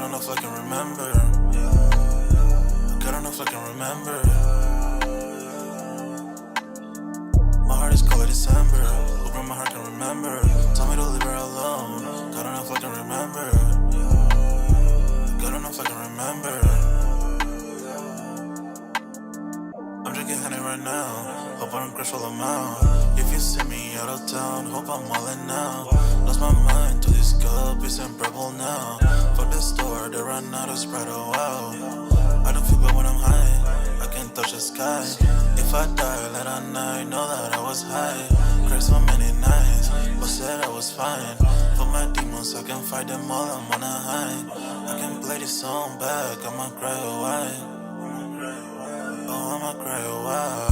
don't know if I can remember. God, I don't know if I can remember. My heart is cold like December. Open my heart can remember. Tell me to leave her alone. God, I don't know if I can remember. God, I don't know if I can remember. I'm drinking honey right now. Hope I don't crash all them out. If you see me out of town, hope I'm all in now. Lost my mind to this cup, it's unbearable now. Fuck the store, they run out of Sprite, oh wow. I don't feel bad when I'm high, I can't touch the sky. If I die late at night, know that I was high. Cried so many nights, but said I was fine. For my demons, I can fight them all, I'm on a high. I can play this song back, I'ma cry a while. Oh, I'ma cry a while.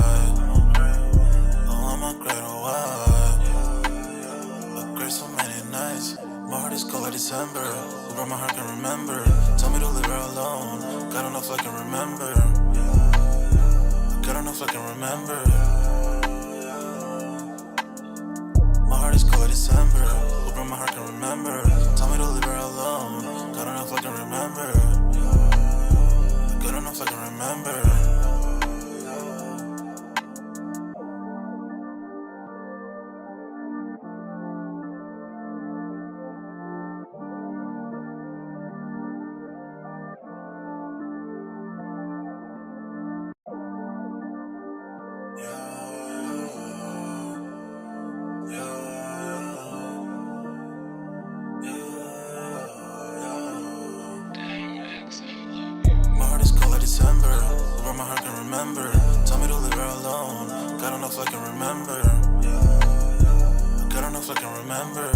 Oh, I'ma cry a while. I cried so many nights. My heart is cold like December. Who brought my heart can remember. Tell me to leave her alone. God, I don't know if I can remember. God, I don't know if I can remember. My heart is cold like December. Who brought my heart can remember. Tell me to leave her alone. God, I don't know if I can remember. God, I don't know if I can remember. My heart is cold like December. Where my heart can remember. Tell me to leave her alone. God, I don't know if I can remember. God, I don't know if I can remember.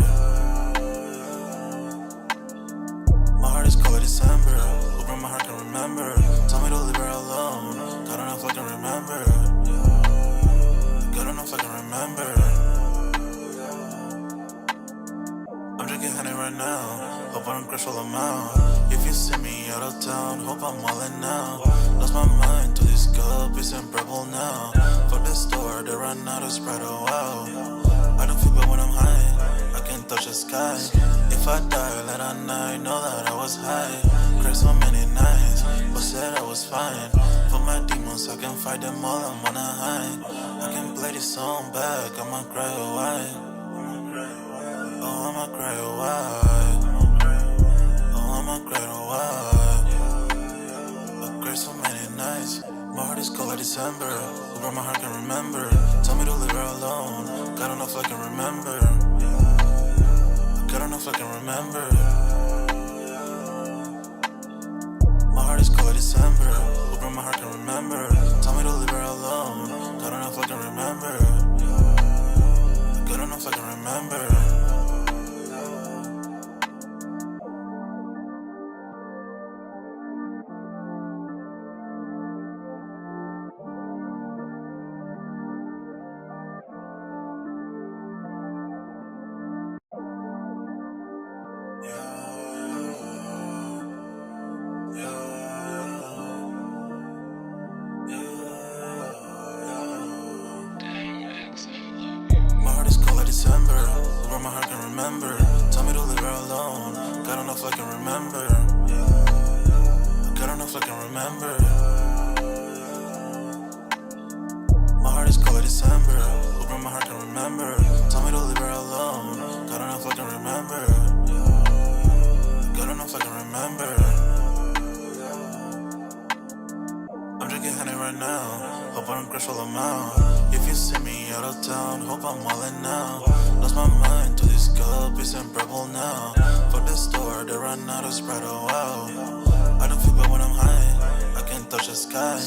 My heart is cold like December. Where my heart can remember. Tell me to leave her alone. God, I don't know if I can remember. God, I don't know if I can remember. I'm drinking honey right now. Hope I don't crash all them out. If you see me out of town, hope I'm all in now. Lost my mind to this cup, it's unbearable now. Fuck the store, they run out of Sprite, oh wow. I don't feel bad when I'm high, I can't touch the sky. If I die late at night, know that I was high. Cried so many nights, but said I was fine. For my demons, I can fight them all, I'm on a high. I can play this song back, I'ma cry a while. Oh, I'ma cry a while. Oh, I'ma cry a while. I cried so many nights. My heart is cold like December. Who brought my heart can remember. Tell me to leave her alone. God, I don't know if I can remember. God, I don't know if I can remember. My heart is cold like December. Who brought my heart can remember. Tell me to leave her alone. God, I don't know if I can remember. God, I don't know if I can remember. My heart is cold like December. Where my heart can remember. Tell me to leave her alone. God, I don't know if I can remember. God, I don't know if I can remember. My heart is cold like December. Where my heart can remember. Tell me to leave her alone. God, I don't know if I can remember. God, I don't know if I can remember. I'm drinking honey right now. Hope I don't crash all them out. If you see me out of town, hope I'm all in now. Lost my mind to this cup, it's unbearable now. Fuck the store, they run out of Sprite, oh wow. I don't feel bad when I'm high, I can't touch the sky.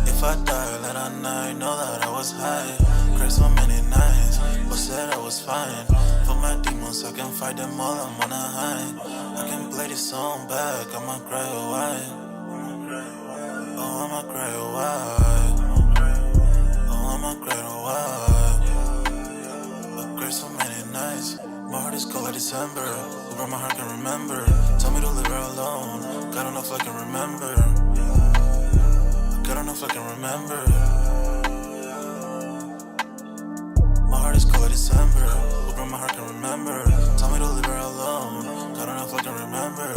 If I die late at night, know that I was high. Cried so many nights, but said I was fine. For my demons, I can fight them all, I'm on a high. I can play this song back, I'ma cry a while. Oh, I'ma cry a while. Oh, I'ma cry a while. I cried so many nights. My heart is cold like December. Who brought my heart can remember. Tell me to leave her alone. God, I don't know if I can remember. God, I don't know if I can remember. My heart is cold like December. Who brought my heart can remember. Tell me to leave her alone. God, I don't know if I can remember.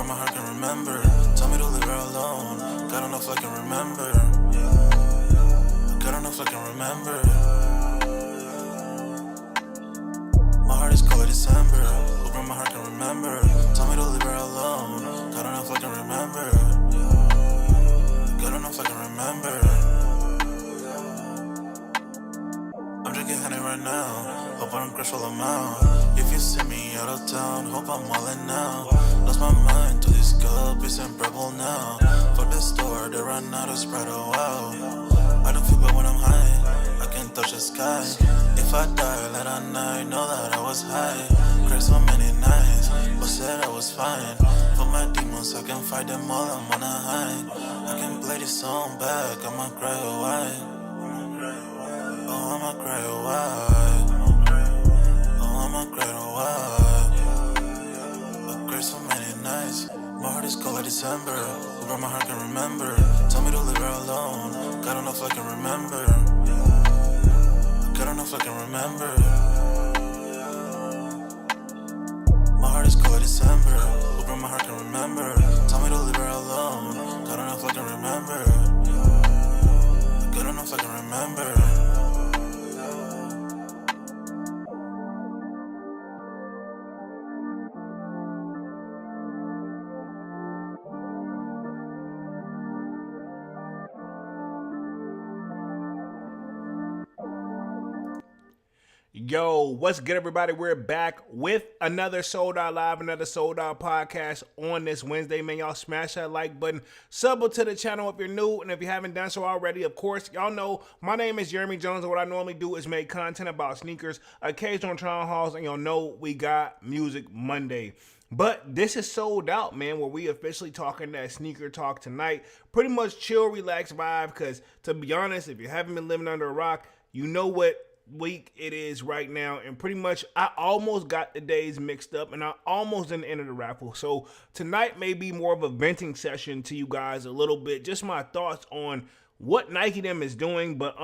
Hope my heart can remember. Tell me to leave her alone. God don't know if I can remember. God don't know if I can remember. My heart is cold like December. Hope my heart can remember. Tell me to leave her alone. God don't know if I can remember. God don't know if I can remember. I'm drinking honey right now. Hope I don't crash while I'm out. If you see me out of town, hope I'm wildin' now. Lost my mind to this cup, it's unbearable now. For the store, they run out of Sprite, oh wow. I don't feel bad when I'm high, I can't touch the sky. If I die late at night, know that I was high. Cried so many nights, but said I was fine. For my demons, I can fight them all, I'm on a high. I can play this song back, I'ma cry a while. Oh, I'ma cry a while. Oh, I'ma cry a while. I cried so many nights. My heart is cold like December. Where my heart can remember. Tell me to leave her alone. God don't know if I can remember. God don't know if I can remember. My heart is cold like December. Where my heart can remember. Tell me to leave her alone. God don't know if I can remember. God don't know if I can remember. Yo, what's good, everybody? We're back with another Sold Out Live, another Sold Out podcast on this Wednesday. Man, y'all smash that like button. Sub to the channel if you're new, and if you haven't done so already, of course, y'all know my name is Jeremy Jones, and what I normally do is make content about sneakers, occasional trial hauls, and y'all know we got Music Monday. But this is Sold Out, man, where we officially talking that sneaker talk tonight. Pretty much chill, relax vibe, because to be honest, if you haven't been living under a rock, you know what week it is right now, and pretty much I almost got the days mixed up, and I almost didn't enter the raffle. So tonight may be more of a venting session to you guys a little bit, just my thoughts on what Nike them is doing. But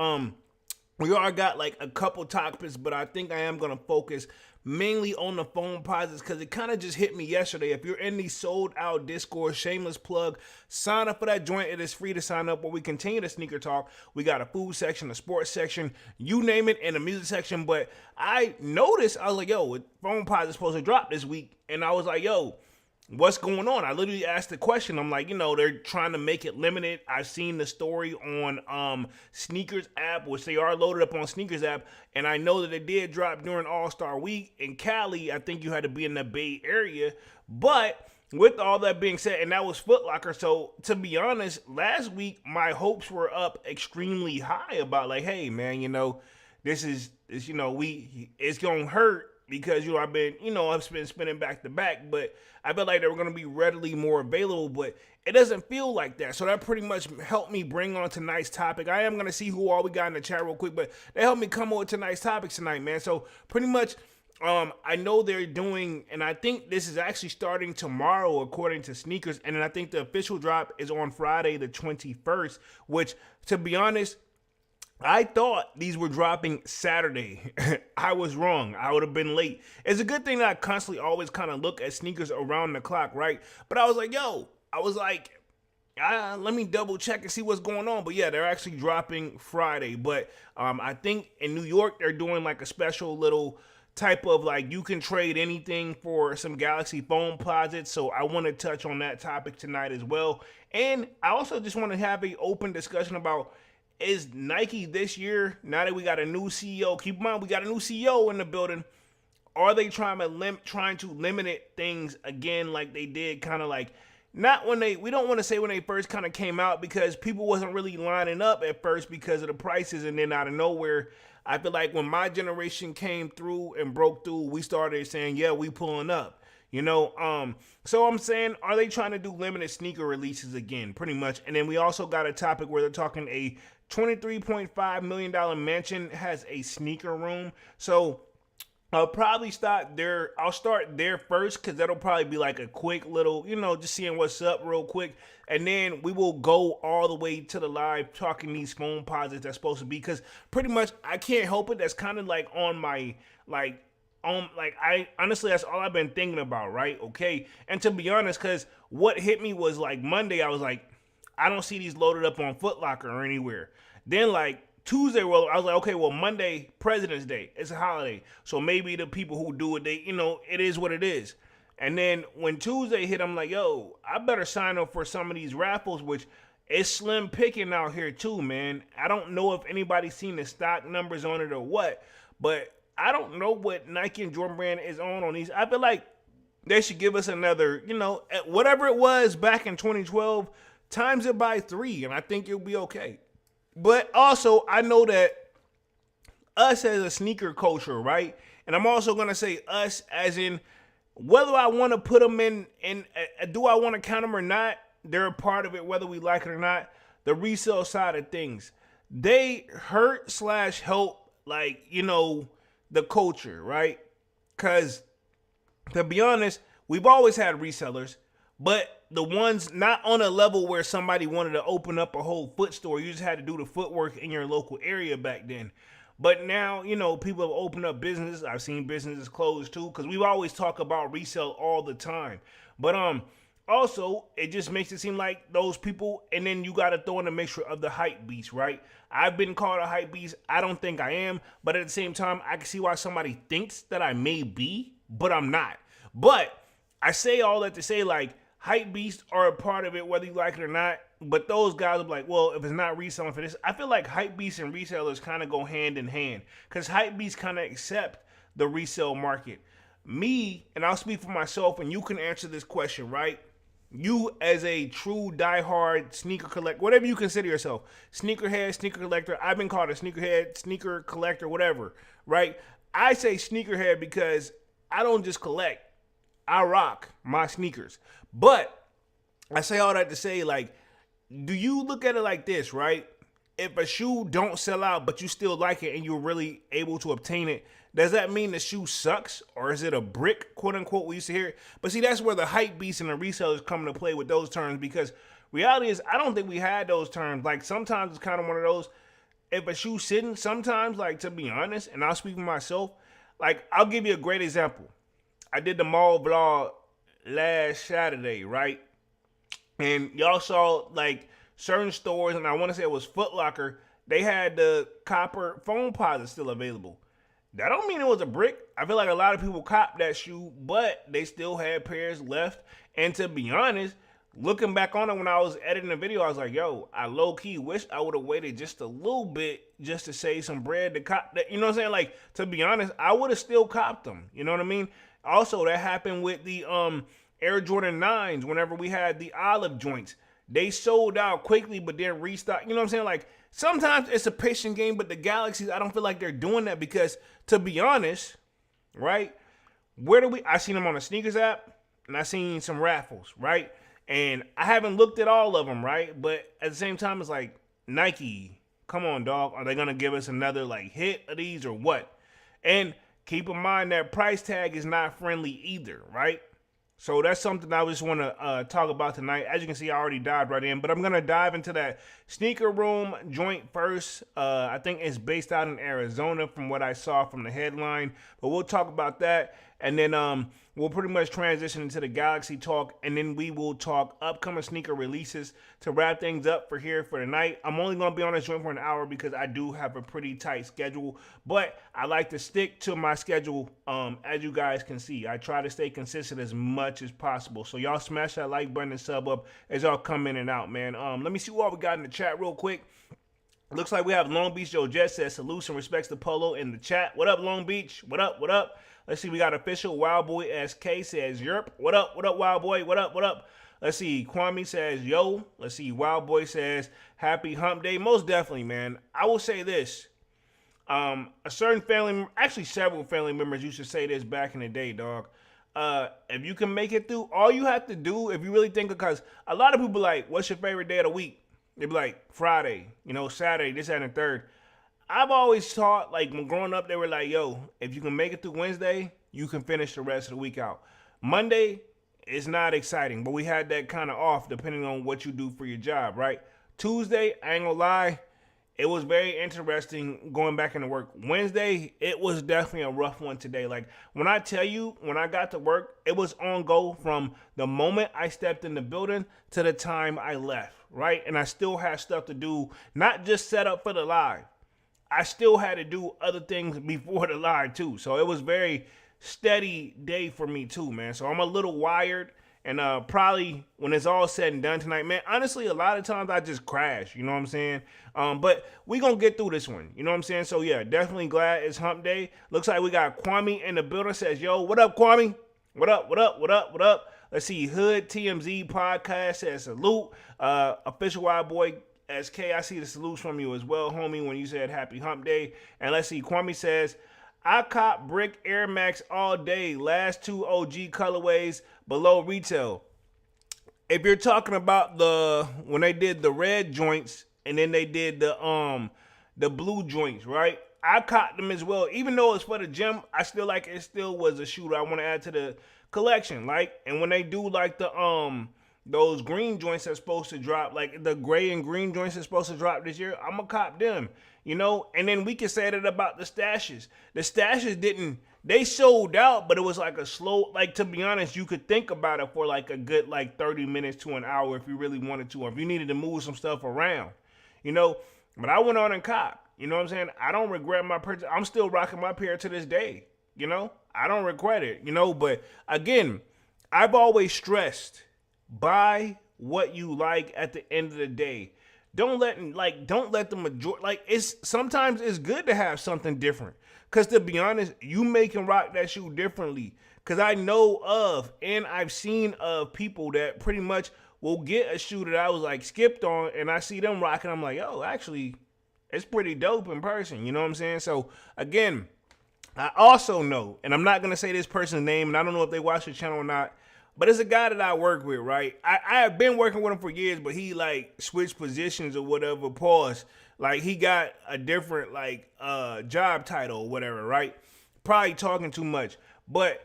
we all got like a couple topics, but I think I am gonna focus mainly on the Foamposites because it kind of just hit me yesterday. If you're in the Sold Out Discord, shameless plug, sign up for that joint. It is free to sign up where we continue the sneaker talk. We got a food section, a sports section, you name it, and a music section. But I noticed, I was like, yo, Foamposite is supposed to drop this week. And I was like, yo, what's going on? I literally asked the question. I'm like, they're trying to make it limited. I've seen the story on Sneakers app, which they are loaded up on Sneakers app, and I know that it did drop during All-Star Week. In Cali, I think you had to be in the Bay Area. But with all that being said, and that was Foot Locker, so to be honest, last week my hopes were up extremely high about like, hey man, this is it's gonna hurt because I've been spinning back to back, but I felt like they were going to be readily more available, but it doesn't feel like that. So that pretty much helped me bring on tonight's topic. I am going to see who all we got in the chat real quick, but they helped me come up with tonight's topics tonight, man. So pretty much I know they're doing, and I think this is actually starting tomorrow according to Sneakers, and then I think the official drop is on Friday the 21st, which, to be honest, I thought these were dropping Saturday. I was wrong. I would have been late. It's a good thing that I constantly always kind of look at sneakers around the clock, right? But I was like, let me double check and see what's going on. But yeah, they're actually dropping Friday. But I think in New York, they're doing like a special little type of like you can trade anything for some Galaxy Foamposites. So I want to touch on that topic tonight as well. And I also just want to have an open discussion about, is Nike this year, now that we got a new CEO, keep in mind we got a new CEO in the building, are they trying to limit things again like they did kind of like, not when we don't want to say when they first kind of came out because people wasn't really lining up at first because of the prices, and then out of nowhere, I feel like when my generation came through and broke through, we started saying, yeah, we pulling up. So I'm saying, are they trying to do limited sneaker releases again? Pretty much. And then we also got a topic where they're talking a $23.5 million mansion has a sneaker room. So I'll probably start there. I'll start there first because that'll probably be like a quick little, just seeing what's up real quick. And then we will go all the way to the live talking these Foamposites that's supposed to be, because pretty much I can't help it. That's kind of like on my, like, like I honestly, that's all I've been thinking about, right? Okay. And to be honest, because what hit me was like Monday, I was like, I don't see these loaded up on Foot Locker or anywhere. Then like Tuesday, well, I was like, okay, well, Monday, President's Day, it's a holiday. So maybe the people who do it, they, it is what it is. And then when Tuesday hit, I'm like, yo, I better sign up for some of these raffles, which is slim picking out here too, man. I don't know if anybody's seen the stock numbers on it or what, but I don't know what Nike and Jordan Brand is on these. I feel like they should give us another, whatever it was back in 2012, times it by 3, and I think it'll be okay. But also, I know that us as a sneaker culture, right? And I'm also going to say us as in whether I want to put them in, do I want to count them or not, they're a part of it, whether we like it or not. The resale side of things, they hurt / help, like, the culture, right? Because to be honest, we've always had resellers, but the ones not on a level where somebody wanted to open up a whole foot store. You just had to do the footwork in your local area back then. But now, people have opened up businesses. I've seen businesses close too, because we always talk about resale all the time. But also, it just makes it seem like those people, and then you got to throw in a mixture of the hype beast, right? I've been called a hype beast. I don't think I am, but at the same time, I can see why somebody thinks that I may be, but I'm not. But I say all that to say, like, hype beasts are a part of it, whether you like it or not. But those guys are like, well, if it's not reselling for this, I feel like hype beasts and resellers kind of go hand in hand, because hype beasts kind of accept the resale market. Me, and I'll speak for myself, and you can answer this question, right? You as a true diehard sneaker collector, whatever you consider yourself, sneakerhead, sneaker collector. I've been called a sneakerhead, sneaker collector, whatever, right? I say sneakerhead because I don't just collect. I rock my sneakers. But I say all that to say, like, do you look at it like this, right? If a shoe don't sell out, but you still like it and you're really able to obtain it, does that mean the shoe sucks? Or is it a brick, quote unquote, we used to hear it? But see, that's where the hype beasts and the resellers come into play with those terms, because reality is, I don't think we had those terms. Like, sometimes it's kind of one of those, if a shoe's sitting, sometimes, like, to be honest, and I'll speak for myself, like, I'll give you a great example. I did the mall vlog last Saturday, right? And y'all saw, like, certain stores, and I want to say it was Foot Locker, they had the copper Foamposite still available. That don't mean it was a brick. I feel like a lot of people copped that shoe, but they still had pairs left. And to be honest, looking back on it when I was editing the video, I was like, yo, I low-key wish I would have waited just a little bit just to save some bread to cop that. You know what I'm saying? Like, to be honest, I would have still copped them. You know what I mean? Also, that happened with the Air Jordan 9s whenever we had the olive joints. They sold out quickly, but then restock. You know what I'm saying? Like, sometimes it's a patient game, but the Galaxies, I don't feel like they're doing that because, to be honest, right, I seen them on the sneakers app, and I seen some raffles, right? And I haven't looked at all of them, right? But at the same time, it's like, Nike, come on, dog. Are they going to give us another, like, hit of these or what? And keep in mind that price tag is not friendly either, right? So that's something I just want to talk about tonight. As you can see, I already dived right in, but I'm going to dive into that sneaker room joint first. I think it's based out in Arizona from what I saw from the headline, but we'll talk about that. And then we'll pretty much transition into the Galaxy talk, and then we will talk upcoming sneaker releases to wrap things up for here for tonight. I'm only going to be on this joint for an hour because I do have a pretty tight schedule, but I like to stick to my schedule. As you guys can see, I try to stay consistent as much as possible. So y'all smash that like button and sub up as y'all come in and out, man. Let me see what we got in the chat real quick. Looks like we have Long Beach Joe Jet says salutes and respects to Polo in the chat. What up, Long Beach? What up? What up? Let's see, we got official Wild Boy SK says Europe. What up? What up, Wild Boy? What up? What up? Let's see, Kwame says yo. Let's see, Wild Boy says happy hump day. Most definitely, man. I will say this. A certain family, actually several family members used to say this back in the day, dog. If you can make it through, all you have to do, if you really think, because a lot of people like, what's your favorite day of the week? They'd be like, Friday, Saturday, this, that, and the third. I've always taught, like, when growing up, they were like, yo, if you can make it through Wednesday, you can finish the rest of the week out. Monday is not exciting, but we had that kind of off depending on what you do for your job, right? Tuesday, I ain't gonna lie, it was very interesting going back into work. Wednesday, it was definitely a rough one today. Like, when I tell you, when I got to work, it was on go from the moment I stepped in the building to the time I left, right? And I still had stuff to do, not just set up for the live. I still had to do other things before the live too. So it was very steady day for me too, man. So I'm a little wired. And probably when it's all said and done tonight, man, honestly, a lot of times I just crash, you know what I'm saying? But we going to get through this one, you know what I'm saying? So, yeah, definitely glad it's hump day. Looks like we got Kwame in the building. Says, yo, what up, Kwame? What up, what up, what up, what up? Let's see, Hood TMZ Podcast says salute. Official Wild Boy SK, I see the salutes from you as well, homie, when you said happy hump day. And let's see, Kwame says, I cop brick Air Max all day. Last 2 OG colorways below retail. If you're talking about when they did the red joints and then they did the blue joints, right? I caught them as well. Even though it's for the gym, I still like it. Still was a shooter I want to add to the collection. Like, and when they do like the those green joints that's supposed to drop, like the gray and green joints that's supposed to drop this year, I'm gonna cop them. You know, and then we can say that about the stashes. The stashes they sold out, but it was like a slow, like, to be honest, you could think about it for like a good like 30 minutes to an hour if you really wanted to, or if you needed to move some stuff around, you know. But I went on and cop, you know what I'm saying? I don't regret my purchase. I'm still rocking my pair to this day, you know. I don't regret it, you know. But again, I've always stressed, buy what you like at the end of the day. Don't let the majority, like, sometimes it's good to have something different. Cause to be honest, you make and rock that shoe differently. Cause I know of, and I've seen of people that pretty much will get a shoe that I was like skipped on, and I see them rocking, I'm like, yo, actually, it's pretty dope in person. You know what I'm saying? So again, I also know, and I'm not gonna say this person's name, and I don't know if they watch the channel or not, but it's a guy that I work with, right? I have been working with him for years, but he like switched positions or whatever, pause. Like he got a different like job title or whatever, right? Probably talking too much. But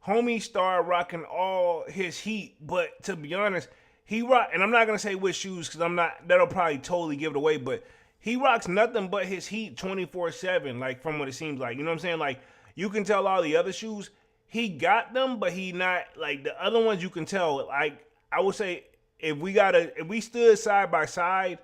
homie started rocking all his heat. But to be honest, he rock, and I'm not gonna say which shoes because that'll probably totally give it away, but he rocks nothing but his heat 24/7, like from what it seems like. You know what I'm saying? Like you can tell all the other shoes, he got them, but he not like the other ones. You can tell. Like I would say, if we stood side by side,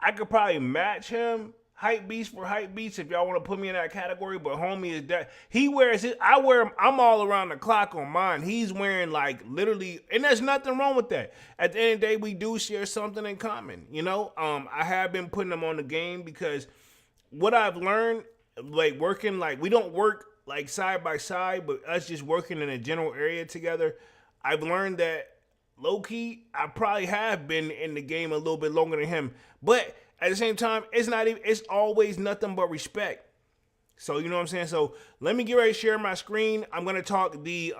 I could probably match him. Hype beast for hype beast, if y'all want to put me in that category. But homie is that he wears it. I wear them. I'm all around the clock on mine. He's wearing like literally, and there's nothing wrong with that. At the end of the day, we do share something in common. You know, I have been putting them on the game because what I've learned, like working, like we don't work like side by side, but us just working in a general area together, I've learned that low-key, I probably have been in the game a little bit longer than him. But at the same time, it's always nothing but respect. So, you know what I'm saying? So, let me get ready to share my screen. I'm going to talk the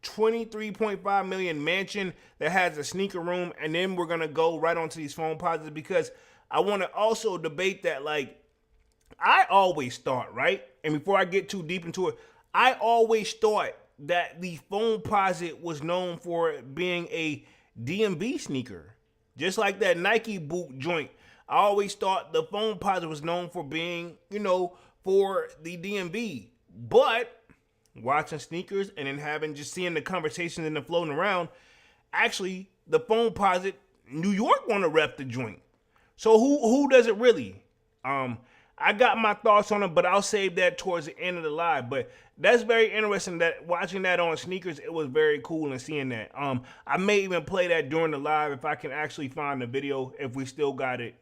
23.5 million mansion that has a sneaker room, and then we're going to go right onto these Foamposites because I want to also debate that, like, I always thought, right? And before I get too deep into it, I always thought that the Foamposite was known for being a DMV sneaker. Just like that Nike boot joint. I always thought the Foamposite was known for being, you know, for the DMV. But watching sneakers and then seeing the conversations and the floating around, actually the Foamposite, New York want to rep the joint. So who does it really? I got my thoughts on it, but I'll save that towards the end of the live. But that's very interesting that watching that on sneakers, it was very cool and seeing that. I may even play that during the live if I can actually find the video, if we still got it,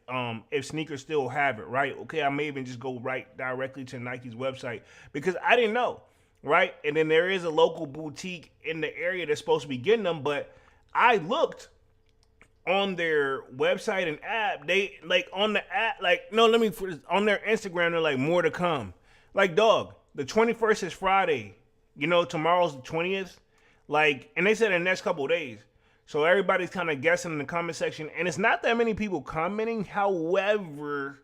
if sneakers still have it, right? Okay, I may even just go right directly to Nike's website because I didn't know, right? And then there is a local boutique in the area that's supposed to be getting them, but I looked on their website and app, they like on the app, like, no, on their Instagram, they're like more to come. Like, dog, the 21st is Friday, you know, tomorrow's the 20th, like, and they said in the next couple of days. So everybody's kind of guessing in the comment section, and it's not that many people commenting. However,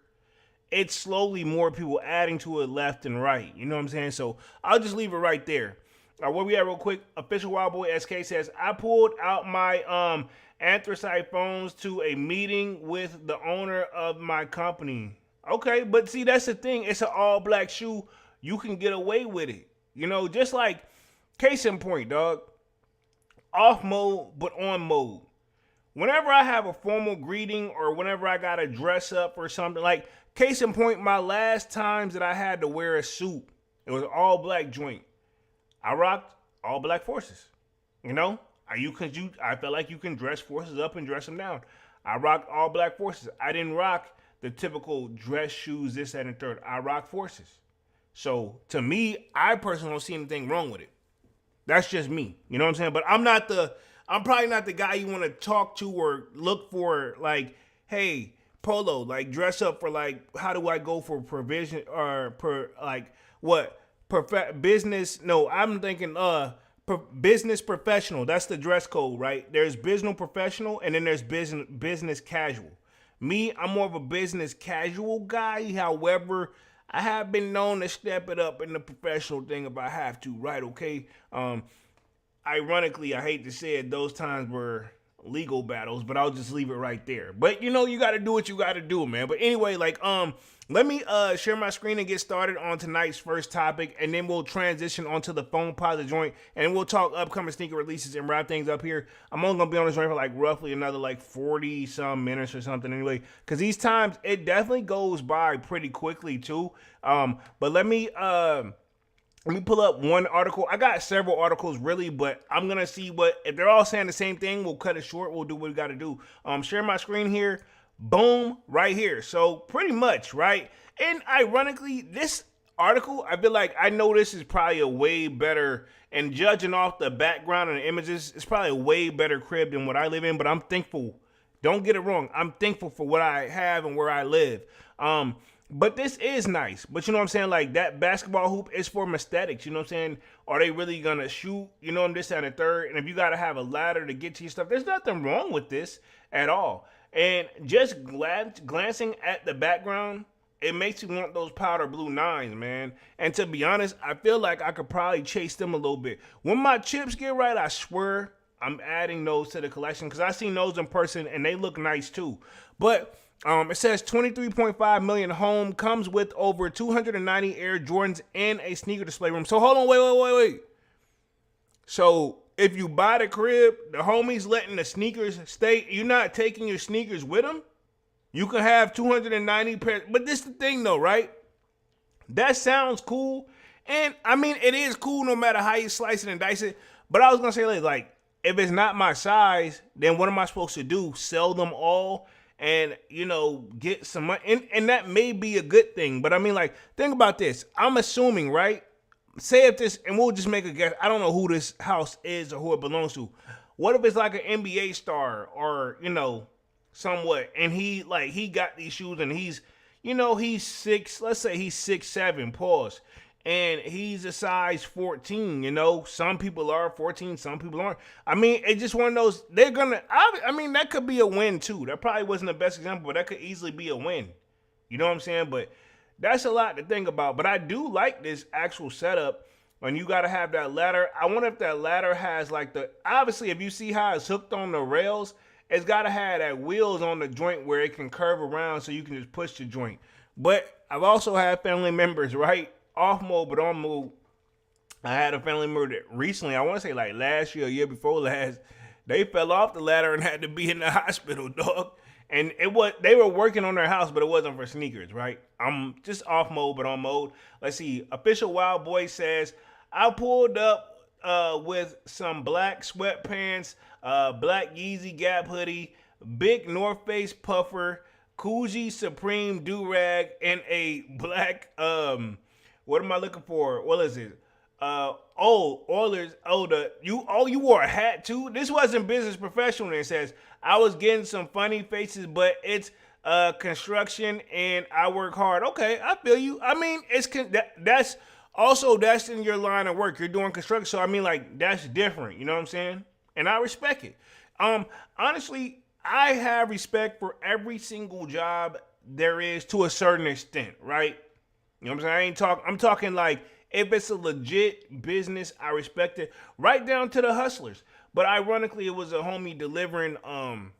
it's slowly more people adding to it left and right. You know what I'm saying? So I'll just leave it right there. Where we at real quick, Official Wild Boy SK says, I pulled out my anthracite phones to a meeting with the owner of my company. Okay, but see, that's the thing. It's an all black shoe. You can get away with it. You know, just like case in point, dog. Off mode, but on mode. Whenever I have a formal greeting or whenever I gotta dress up or something, like case in point, my last times that I had to wear a suit, it was all black joint. I rocked all black forces. You know, I felt like you can dress forces up and dress them down. I rocked all black forces. I didn't rock the typical dress shoes, this, that, and third. I rock forces. So to me, I personally don't see anything wrong with it. That's just me. You know what I'm saying? But I'm probably not the guy you want to talk to or look for, like, hey, Polo, like dress up for like, how do I go for provision or business? No, I'm thinking business professional. That's the dress code, right? There's business professional and then there's business casual. Me, I'm more of a business casual guy. However, I have been known to step it up in the professional thing if I have to, right? Okay. Ironically, I hate to say it, those times were legal battles, but I'll just leave it right there. But you know, you got to do what you got to do, man. But anyway, like, let me share my screen and get started on tonight's first topic, and then we'll transition onto the Foamposite joint, and we'll talk upcoming sneaker releases and wrap things up here. I'm only gonna be on this joint for like roughly another like 40 some minutes or something anyway, because these times it definitely goes by pretty quickly too. But let me pull up one article. I got several articles really, but I'm gonna see if they're all saying the same thing. We'll cut it short. We'll do what we got to do. Share my screen here. Boom, right here. So pretty much, right? And ironically, this article, I feel like I know this is probably a way better, and judging off the background and the images, it's probably a way better crib than what I live in, but I'm thankful. Don't get it wrong. I'm thankful for what I have and where I live. But this is nice. But you know what I'm saying? Like that basketball hoop is for aesthetics. You know what I'm saying? Are they really going to shoot? You know, this and the third. And if you got to have a ladder to get to your stuff, there's nothing wrong with this at all. And just glancing at the background, it makes you want those powder blue nines, man. And to be honest, I feel like I could probably chase them a little bit. When my chips get right, I swear I'm adding those to the collection because I seen those in person and they look nice too. But it says 23.5 million home comes with over 290 Air Jordans and a sneaker display room. So hold on, wait. So if you buy the crib, the homies letting the sneakers stay. You're not taking your sneakers with them. You can have 290 pairs. But this is the thing though, right? That sounds cool. And I mean, it is cool no matter how you slice it and dice it. But I was going to say, like, if it's not my size, then what am I supposed to do? Sell them all and, you know, get some money? And that may be a good thing. But I mean, like, think about this. I'm assuming, right? Say if this, and we'll just make a guess. I don't know who this house is or who it belongs to. What if it's like an NBA star or, you know, somewhat, and he got these shoes and he's, you know, he's six, let's say he's 6'7", pause, and he's a size 14, you know, some people are 14, some people aren't. I mean, it's just one of those, I mean, that could be a win too. That probably wasn't the best example, but that could easily be a win. You know what I'm saying? But that's a lot to think about. But I do like this actual setup. And you got to have that ladder. I wonder if that ladder has like obviously if you see how it's hooked on the rails, it's got to have that wheels on the joint where it can curve around so you can just push the joint. But I've also had family members, right? Off mode, but on mode. I had a family member that recently, I want to say like last year, year before last, they fell off the ladder and had to be in the hospital, dog. And they were working on their house, but it wasn't for sneakers, right? I'm just off mode, but on mode. Let's see. Official Wild Boy says, I pulled up with some black sweatpants, black Yeezy Gap hoodie, big North Face puffer, Coogee Supreme do-rag, and a black, what am I looking for? What is it? Oilers, you wore a hat too? This wasn't business professional. It says, I was getting some funny faces, but it's construction and I work hard. Okay, I feel you. I mean, that's in your line of work. You're doing construction. So I mean, like, that's different. You know what I'm saying? And I respect it. Honestly, I have respect for every single job there is to a certain extent, right? You know what I'm saying? I'm talking like, if it's a legit business, I respect it. Right down to the hustlers. But ironically, it was a homie delivering on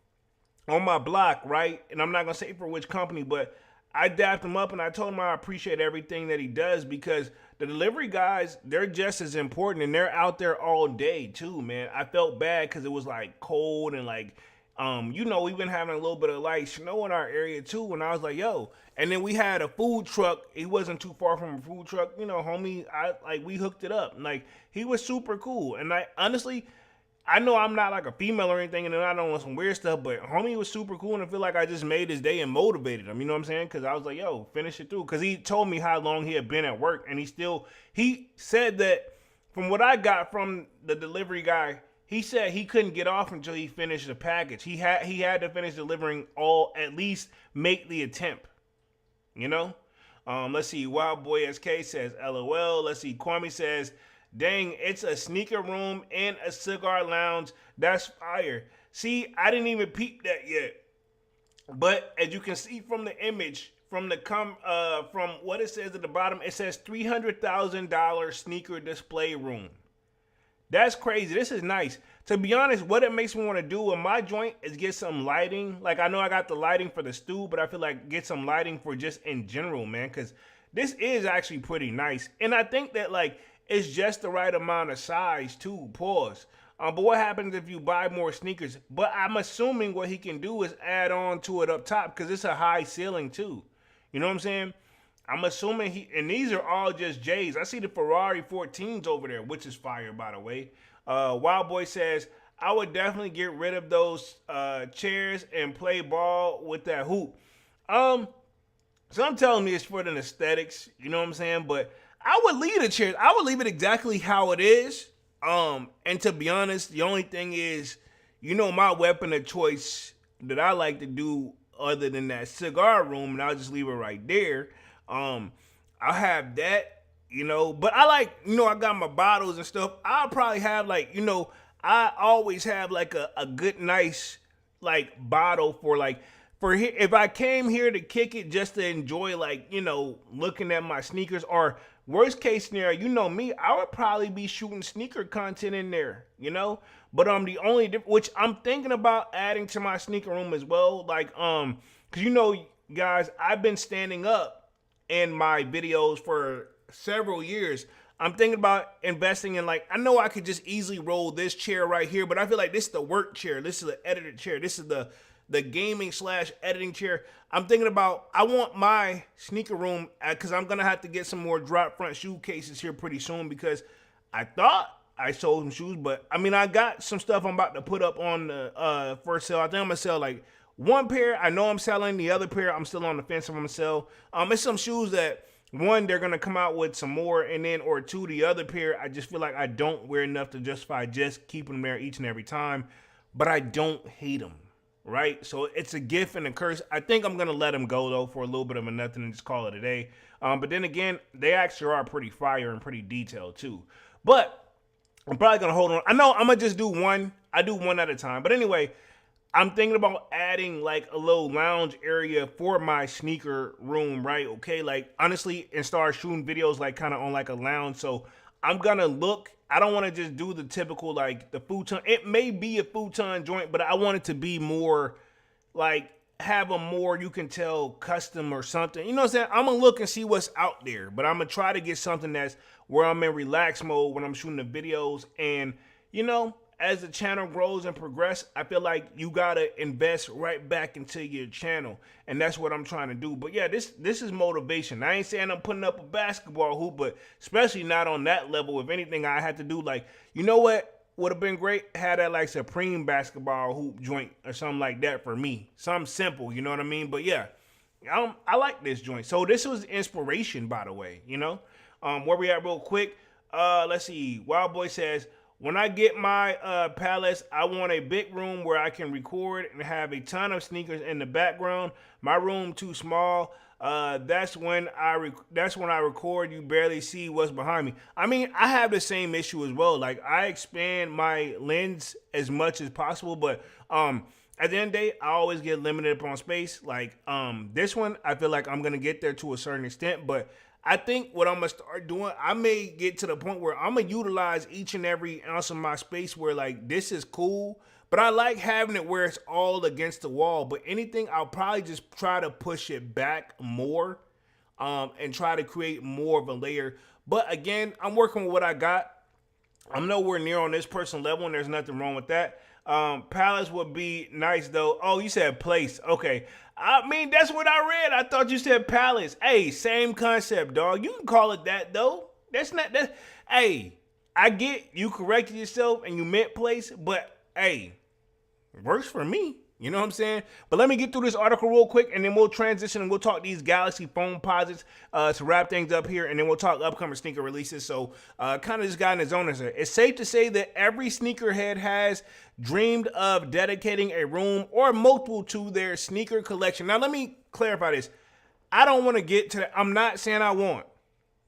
my block, right? And I'm not going to say for which company, but I dapped him up and I told him I appreciate everything that he does, because the delivery guys, they're just as important and they're out there all day too, man. I felt bad because it was like cold and like, we've been having a little bit of like snow in our area too. And I was like, yo, and then we had a food truck. He wasn't too far from a food truck, homie. We hooked it up. Like, he was super cool. And honestly, I know I'm not like a female or anything, and I don't want some weird stuff, but homie was super cool, and I feel like I just made his day and motivated him. You know what I'm saying? Because I was like, yo, finish it through. Because he told me how long he had been at work, and he said that from what I got from the delivery guy, he said he couldn't get off until he finished the package. He had to finish delivering at least make the attempt. Let's see. Wild Boy SK says, LOL. Let's see. Kwame says, dang, it's a sneaker room and a cigar lounge. That's fire. See, I didn't even peep that yet. But as you can see from the image, from what it says at the bottom, it says $300,000 sneaker display room. That's crazy. This is nice. To be honest, what it makes me want to do in my joint is get some lighting. Like, I know I got the lighting for the stool, but I feel like get some lighting for just in general, man, because this is actually pretty nice. And I think that, like, it's just the right amount of size too. Pause. But what happens if you buy more sneakers? But I'm assuming what he can do is add on to it up top, because it's a high ceiling too. You know what I'm saying? I'm assuming and these are all just J's. I see the Ferrari 14s over there, which is fire, by the way. Wild Boy says, I would definitely get rid of those chairs and play ball with that hoop. So I'm telling me it's for the aesthetics, you know what I'm saying? But I would leave the chairs. I would leave it exactly how it is. And to be honest, the only thing is, my weapon of choice that I like to do other than that cigar room, and I'll just leave it right there. I'll have that, but I like, I got my bottles and stuff. I'll probably have I always have like a good, nice, like bottle for here, if I came here to kick it just to enjoy, looking at my sneakers, or worst case scenario, me, I would probably be shooting sneaker content in there, But the only which I'm thinking about adding to my sneaker room as well, because guys, I've been standing up in my videos for several years. I'm thinking about investing in, I know I could just easily roll this chair right here, but I feel like this is the work chair. This is the edited chair. This is the gaming / editing chair. I'm thinking about, I want my sneaker room, because I'm going to have to get some more drop front shoe cases here pretty soon, because I thought I sold some shoes, but I got some stuff I'm about to put up on the for sale. I think I'm going to sell one pair. I know I'm selling. The other pair, I'm still on the fence if I'm going to sell. It's some shoes that, one, they're going to come out with some more, and then, or two, the other pair, I just feel like I don't wear enough to justify just keeping them there each and every time, but I don't hate them. Right? So it's a gift and a curse. I think I'm going to let them go, though, for a little bit of a nothing and just call it a day. But then again, they actually are pretty fire and pretty detailed, too. But I'm probably going to hold on. I know I'm going to just do one. I do one at a time. But anyway, I'm thinking about adding, a little lounge area for my sneaker room, right? Okay, honestly, and start shooting videos, kind of on, a lounge. So I'm going to look. I don't want to just do the typical, the futon. It may be a futon joint, but I want it to be more, have a more, you can tell, custom or something. You know what I'm saying? I'm going to look and see what's out there, but I'm going to try to get something that's where I'm in relax mode when I'm shooting the videos. And, as the channel grows and progress, I feel like you got to invest right back into your channel. And that's what I'm trying to do. But yeah, this is motivation. I ain't saying I'm putting up a basketball hoop, but especially not on that level. If anything, I had to do what would have been great? Had that Supreme basketball hoop joint or something like that for me. Something simple, you know what I mean? But yeah, I like this joint. So this was inspiration, by the way, Where we at real quick? Let's see. Wild Boy says, when I get my palace, I want a big room where I can record and have a ton of sneakers in the background. My room too small. That's when I record. You barely see what's behind me. I have the same issue as well. I expand my lens as much as possible, but at the end of the day, I always get limited upon space. This one, I feel like I'm gonna get there to a certain extent, but I think what I'm gonna start doing, I may get to the point where I'm gonna utilize each and every ounce of my space where like this is cool, but I like having it where it's all against the wall. But anything, I'll probably just try to push it back more, and try to create more of a layer. But again, I'm working with what I got. I'm nowhere near on this person level, and there's nothing wrong with that. Palace would be nice though. Oh, you said place. Okay. I mean, that's what I read. I thought you said palace. Hey, same concept, dog. You can call it that though. That's not that. Hey, I get you corrected yourself and you meant place, but hey, works for me. You know what I'm saying? But let me get through this article real quick, and then we'll transition and we'll talk these Galaxy Foamposites to wrap things up here, and then we'll talk upcoming sneaker releases. So kind of just got in the zone here. It's safe to say that every sneakerhead has dreamed of dedicating a room or multiple to their sneaker collection. Now, let me clarify this. I don't want to get to that. I'm not saying I won't,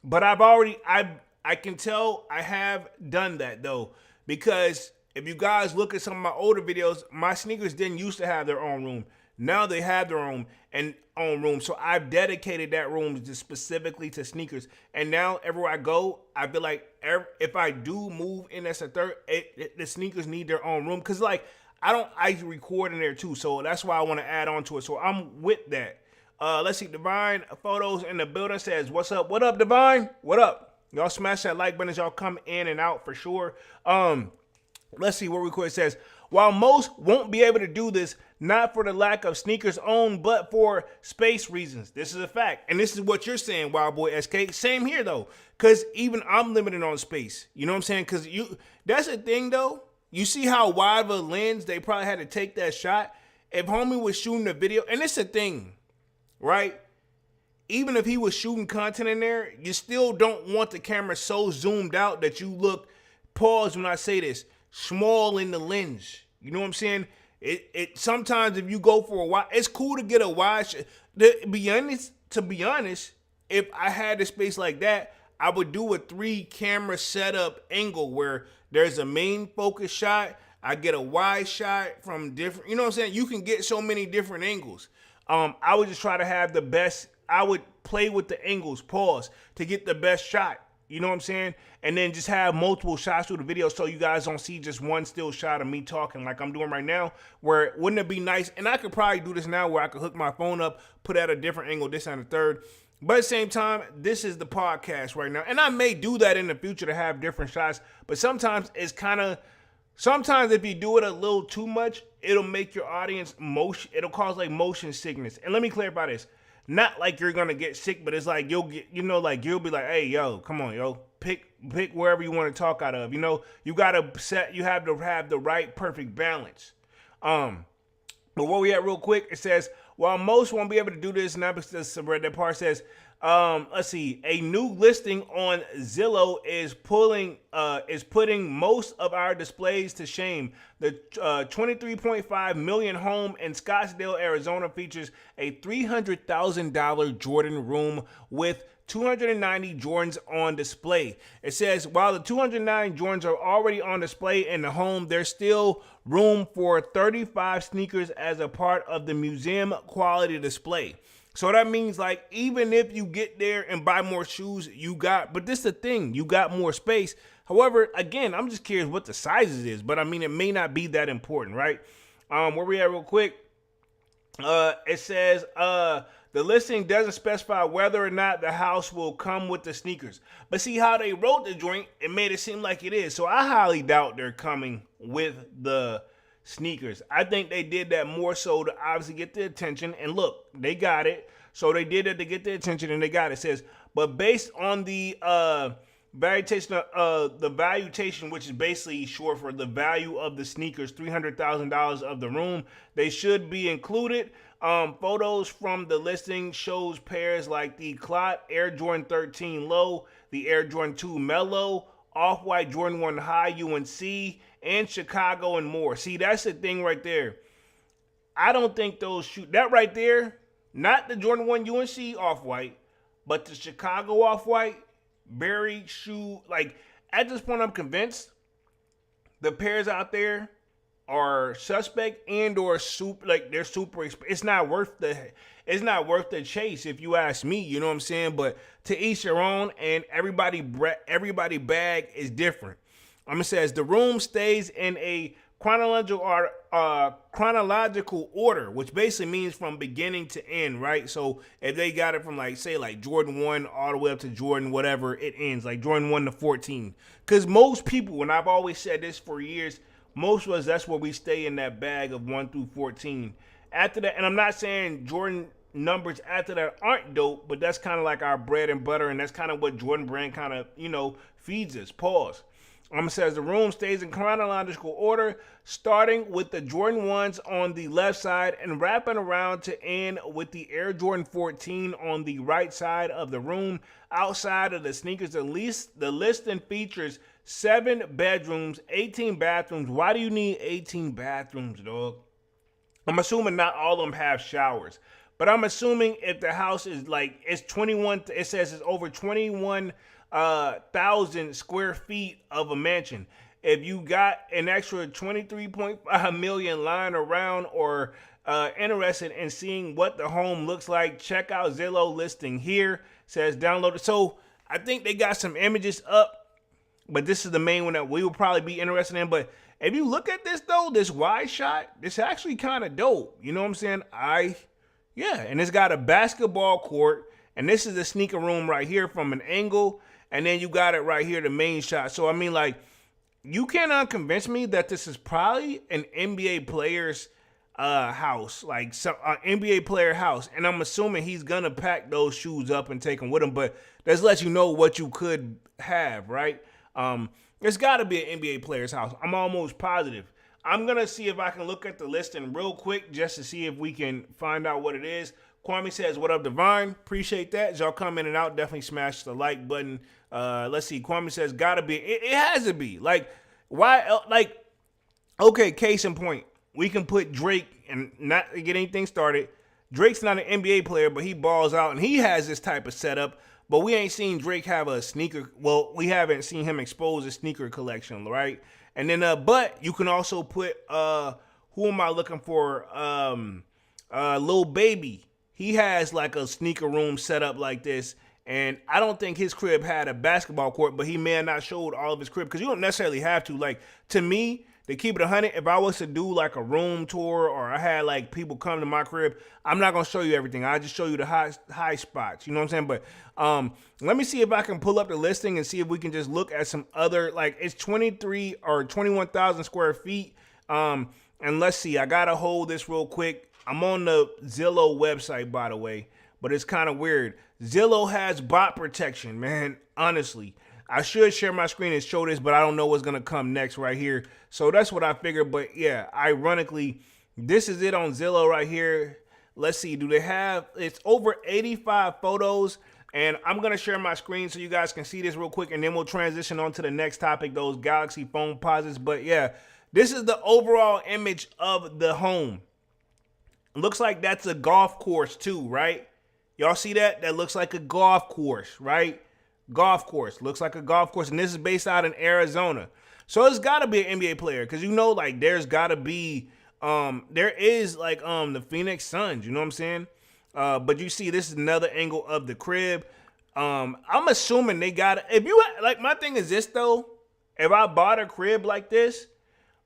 but I can tell I have done that, though, because if you guys look at some of my older videos, my sneakers didn't used to have their own room. Now they have their own room. So I've dedicated that room just specifically to sneakers. And now everywhere I go, I feel like if I do move in as a third, the sneakers need their own room. Cause like I record in there too. So that's why I want to add on to it. So I'm with that. Let's see, Divine Photos in the building says, what's up? What up, Divine? What up? Y'all smash that like button as y'all come in and out for sure. Let's see what record says. While most won't be able to do this, not for the lack of sneakers owned, but for space reasons. This is a fact. And this is what you're saying, Wild Boy SK. Same here, though. Because even I'm limited on space. You know what I'm saying? Because that's the thing, though. You see how wide of a lens they probably had to take that shot? If homie was shooting a video, and it's a thing, right? Even if he was shooting content in there, you still don't want the camera so zoomed out that you look, pause when I say this, small in the lens. You know what I'm saying? It sometimes if you go for a wide, it's cool to get a wide to be honest, if I had a space like that, I would do a 3 camera setup angle where there's a main focus shot, I get a wide shot from different, you know what I'm saying? You can get so many different angles. I would just try to have the best, I would play with the angles, pause, to get the best shot. You know what I'm saying? And then just have multiple shots through the video so you guys don't see just one still shot of me talking like I'm doing right now, where wouldn't it be nice? And I could probably do this now where I could hook my phone up, put at a different angle, this and the third. But at the same time, this is the podcast right now. And I may do that in the future to have different shots. But sometimes it's kind of, sometimes if you do it a little too much, it'll make your audience motion, it'll cause like motion sickness. And let me clarify this. Not like you're gonna get sick, but it's like you'll get, you know, like you'll be like, hey, yo, come on, yo, pick wherever you want to talk out of. You know, you gotta you have to have the right perfect balance. But where we at real quick, it says, while most won't be able to do this, not because that part says, let's see, a new listing on Zillow is putting most of our displays to shame. The 23.5 million home in Scottsdale, Arizona features a $300,000 Jordan room with 290 Jordans on display. It says, while the 209 Jordans are already on display in the home, there's still room for 35 sneakers as a part of the museum quality display. So that means like, even if you get there and buy more shoes, but this is the thing, you got more space. However, again, I'm just curious what the sizes is, but I mean, it may not be that important, right? Where we at real quick, it says, the listing doesn't specify whether or not the house will come with the sneakers. But see how they wrote the joint, it made it seem like it is. So I highly doubt they're coming with the sneakers. I think they did that more so to obviously get the attention. And look, they got it. So they did it to get the attention and they got it. It says, but based on the valuation, which is basically short for the value of the sneakers, $300,000 of the room, they should be included. Photos from the listing shows pairs like the Clot Air Jordan 13 Low, the Air Jordan 2 Mellow, Off-White Jordan 1 High UNC, and Chicago and more. See, that's the thing right there. I don't think those shoot that right there, not the Jordan 1 UNC Off-White, but the Chicago Off-White, Berry shoe. Like, at this point, I'm convinced the pairs out there are suspect and or super, like they're super. It's not worth the chase, if you ask me. You know what I'm saying? But to each their own, and everybody bag is different. I'm gonna say as the room stays in a chronological order, which basically means from beginning to end, right? So if they got it from like say like Jordan 1 all the way up to Jordan whatever it ends, like Jordan 1 to 14. Because most people, and I've always said this for years, most of us, that's where we stay in that bag of 1 through 14. After that, and I'm not saying Jordan numbers after that aren't dope, but that's kind of like our bread and butter, and that's kind of what Jordan brand kind of, feeds us. Pause. Says the room stays in chronological order, starting with the Jordan 1s on the left side and wrapping around to end with the Air Jordan 14 on the right side of the room. Outside of the sneakers, the listing features 7 bedrooms, 18 bathrooms. Why do you need 18 bathrooms, dog? I'm assuming not all of them have showers. But I'm assuming if the house is like, it's 21, it says it's over 21,000 square feet of a mansion. If you got an extra 23.5 million lying around or interested in seeing what the home looks like, check out Zillow listing here. Says download it. So I think they got some images up, but this is the main one that we will probably be interested in. But if you look at this though, this wide shot, this actually kind of dope. You know what I'm saying? Yeah, and it's got a basketball court, and this is the sneaker room right here from an angle, and then you got it right here, the main shot. So, I mean, like, you cannot convince me that this is probably an NBA player's house, like some NBA player house, and I'm assuming he's going to pack those shoes up and take them with him, but that lets you know what you could have, right? It's got to be an NBA player's house. I'm almost positive. I'm going to see if I can look at the listing real quick just to see if we can find out what it is. Kwame says, what up, Divine? Appreciate that. As y'all come in and out, definitely smash the like button. Let's see. Kwame says, gotta be. It has to be. Like, why? Like, okay, case in point. We can put Drake, and not to get anything started, Drake's not an NBA player, but he balls out, and he has this type of setup. But we ain't seen Drake have a sneaker. Well, we haven't seen him expose a sneaker collection, right? And then, but you can also put, who am I looking for? Lil Baby. He has like a sneaker room set up like this. And I don't think his crib had a basketball court, but he may have not showed all of his crib because you don't necessarily have to. Like, to me, to keep it 100, if I was to do like a room tour or I had like people come to my crib, I'm not going to show you everything. I just show you the high spots. You know what I'm saying? But let me see if I can pull up the listing and see if we can just look at some other, like it's 23 or 21,000 square feet. And let's see, I got to hold this real quick. I'm on the Zillow website, by the way, but it's kind of weird. Zillow has bot protection, man. Honestly, I should share my screen and show this, but I don't know what's going to come next right here. So that's what I figured. But yeah, ironically, this is it on Zillow right here. Let's see. Do they have, it's over 85 photos, and I'm going to share my screen so you guys can see this real quick, and then we'll transition on to the next topic, those Galaxy Foamposites. But yeah, this is the overall image of the home. Looks like that's a golf course too, right? Y'all see that? That looks like a golf course, right? Golf course. Looks like a golf course. And this is based out in Arizona. So it's got to be an NBA player. Because you know, like, there's got to be, there is, like, the Phoenix Suns. You know what I'm saying? But you see, this is another angle of the crib. I'm assuming they got, if you, like, my thing is this, though. If I bought a crib like this,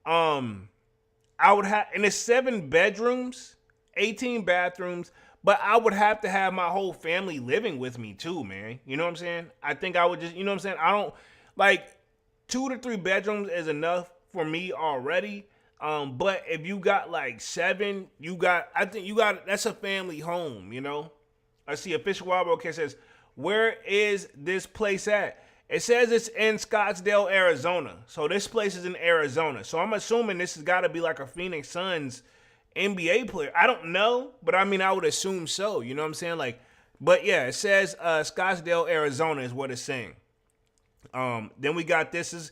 I would have, and it's 7 bedrooms, 18 bathrooms, but I would have to have my whole family living with me too, man. You know what I'm saying? I think I would just, you know what I'm saying? I don't, like, 2 to 3 bedrooms is enough for me already. But if you got like 7, I think you got, that's a family home, you know? I see Official Wild Broadcast says, where is this place at? It says it's in Scottsdale, Arizona. So this place is in Arizona. So I'm assuming this has got to be like a Phoenix Suns NBA player. I don't know, but I mean, I would assume so. You know what I'm saying? Like, but yeah, it says Scottsdale, Arizona is what it's saying. Then we got this.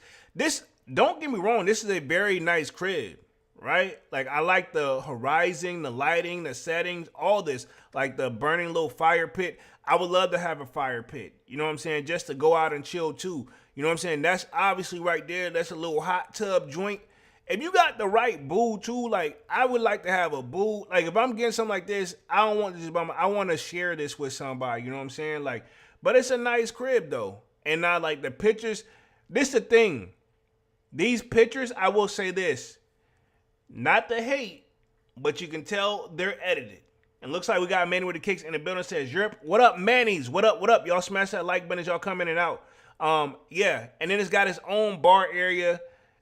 Don't get me wrong, this is a very nice crib, right? Like, I like the horizon, the lighting, the settings, all this. Like the burning little fire pit. I would love to have a fire pit. You know what I'm saying? Just to go out and chill too. You know what I'm saying? That's obviously right there. That's a little hot tub joint. if you got the right boo too, like I would like to have a boo. Like if I'm getting something like this, I don't want to just I want to share this with somebody. You know what I'm saying? Like, but it's a nice crib though, and I like the pictures. This the thing. These pictures, I will say this, not to hate, but you can tell they're edited. And looks like we got Manny with the kicks in the building. Says Europe. What up, Manny's? What up? What up? Y'all smash that like button as y'all come in and out. Yeah, and then it's got its own bar area.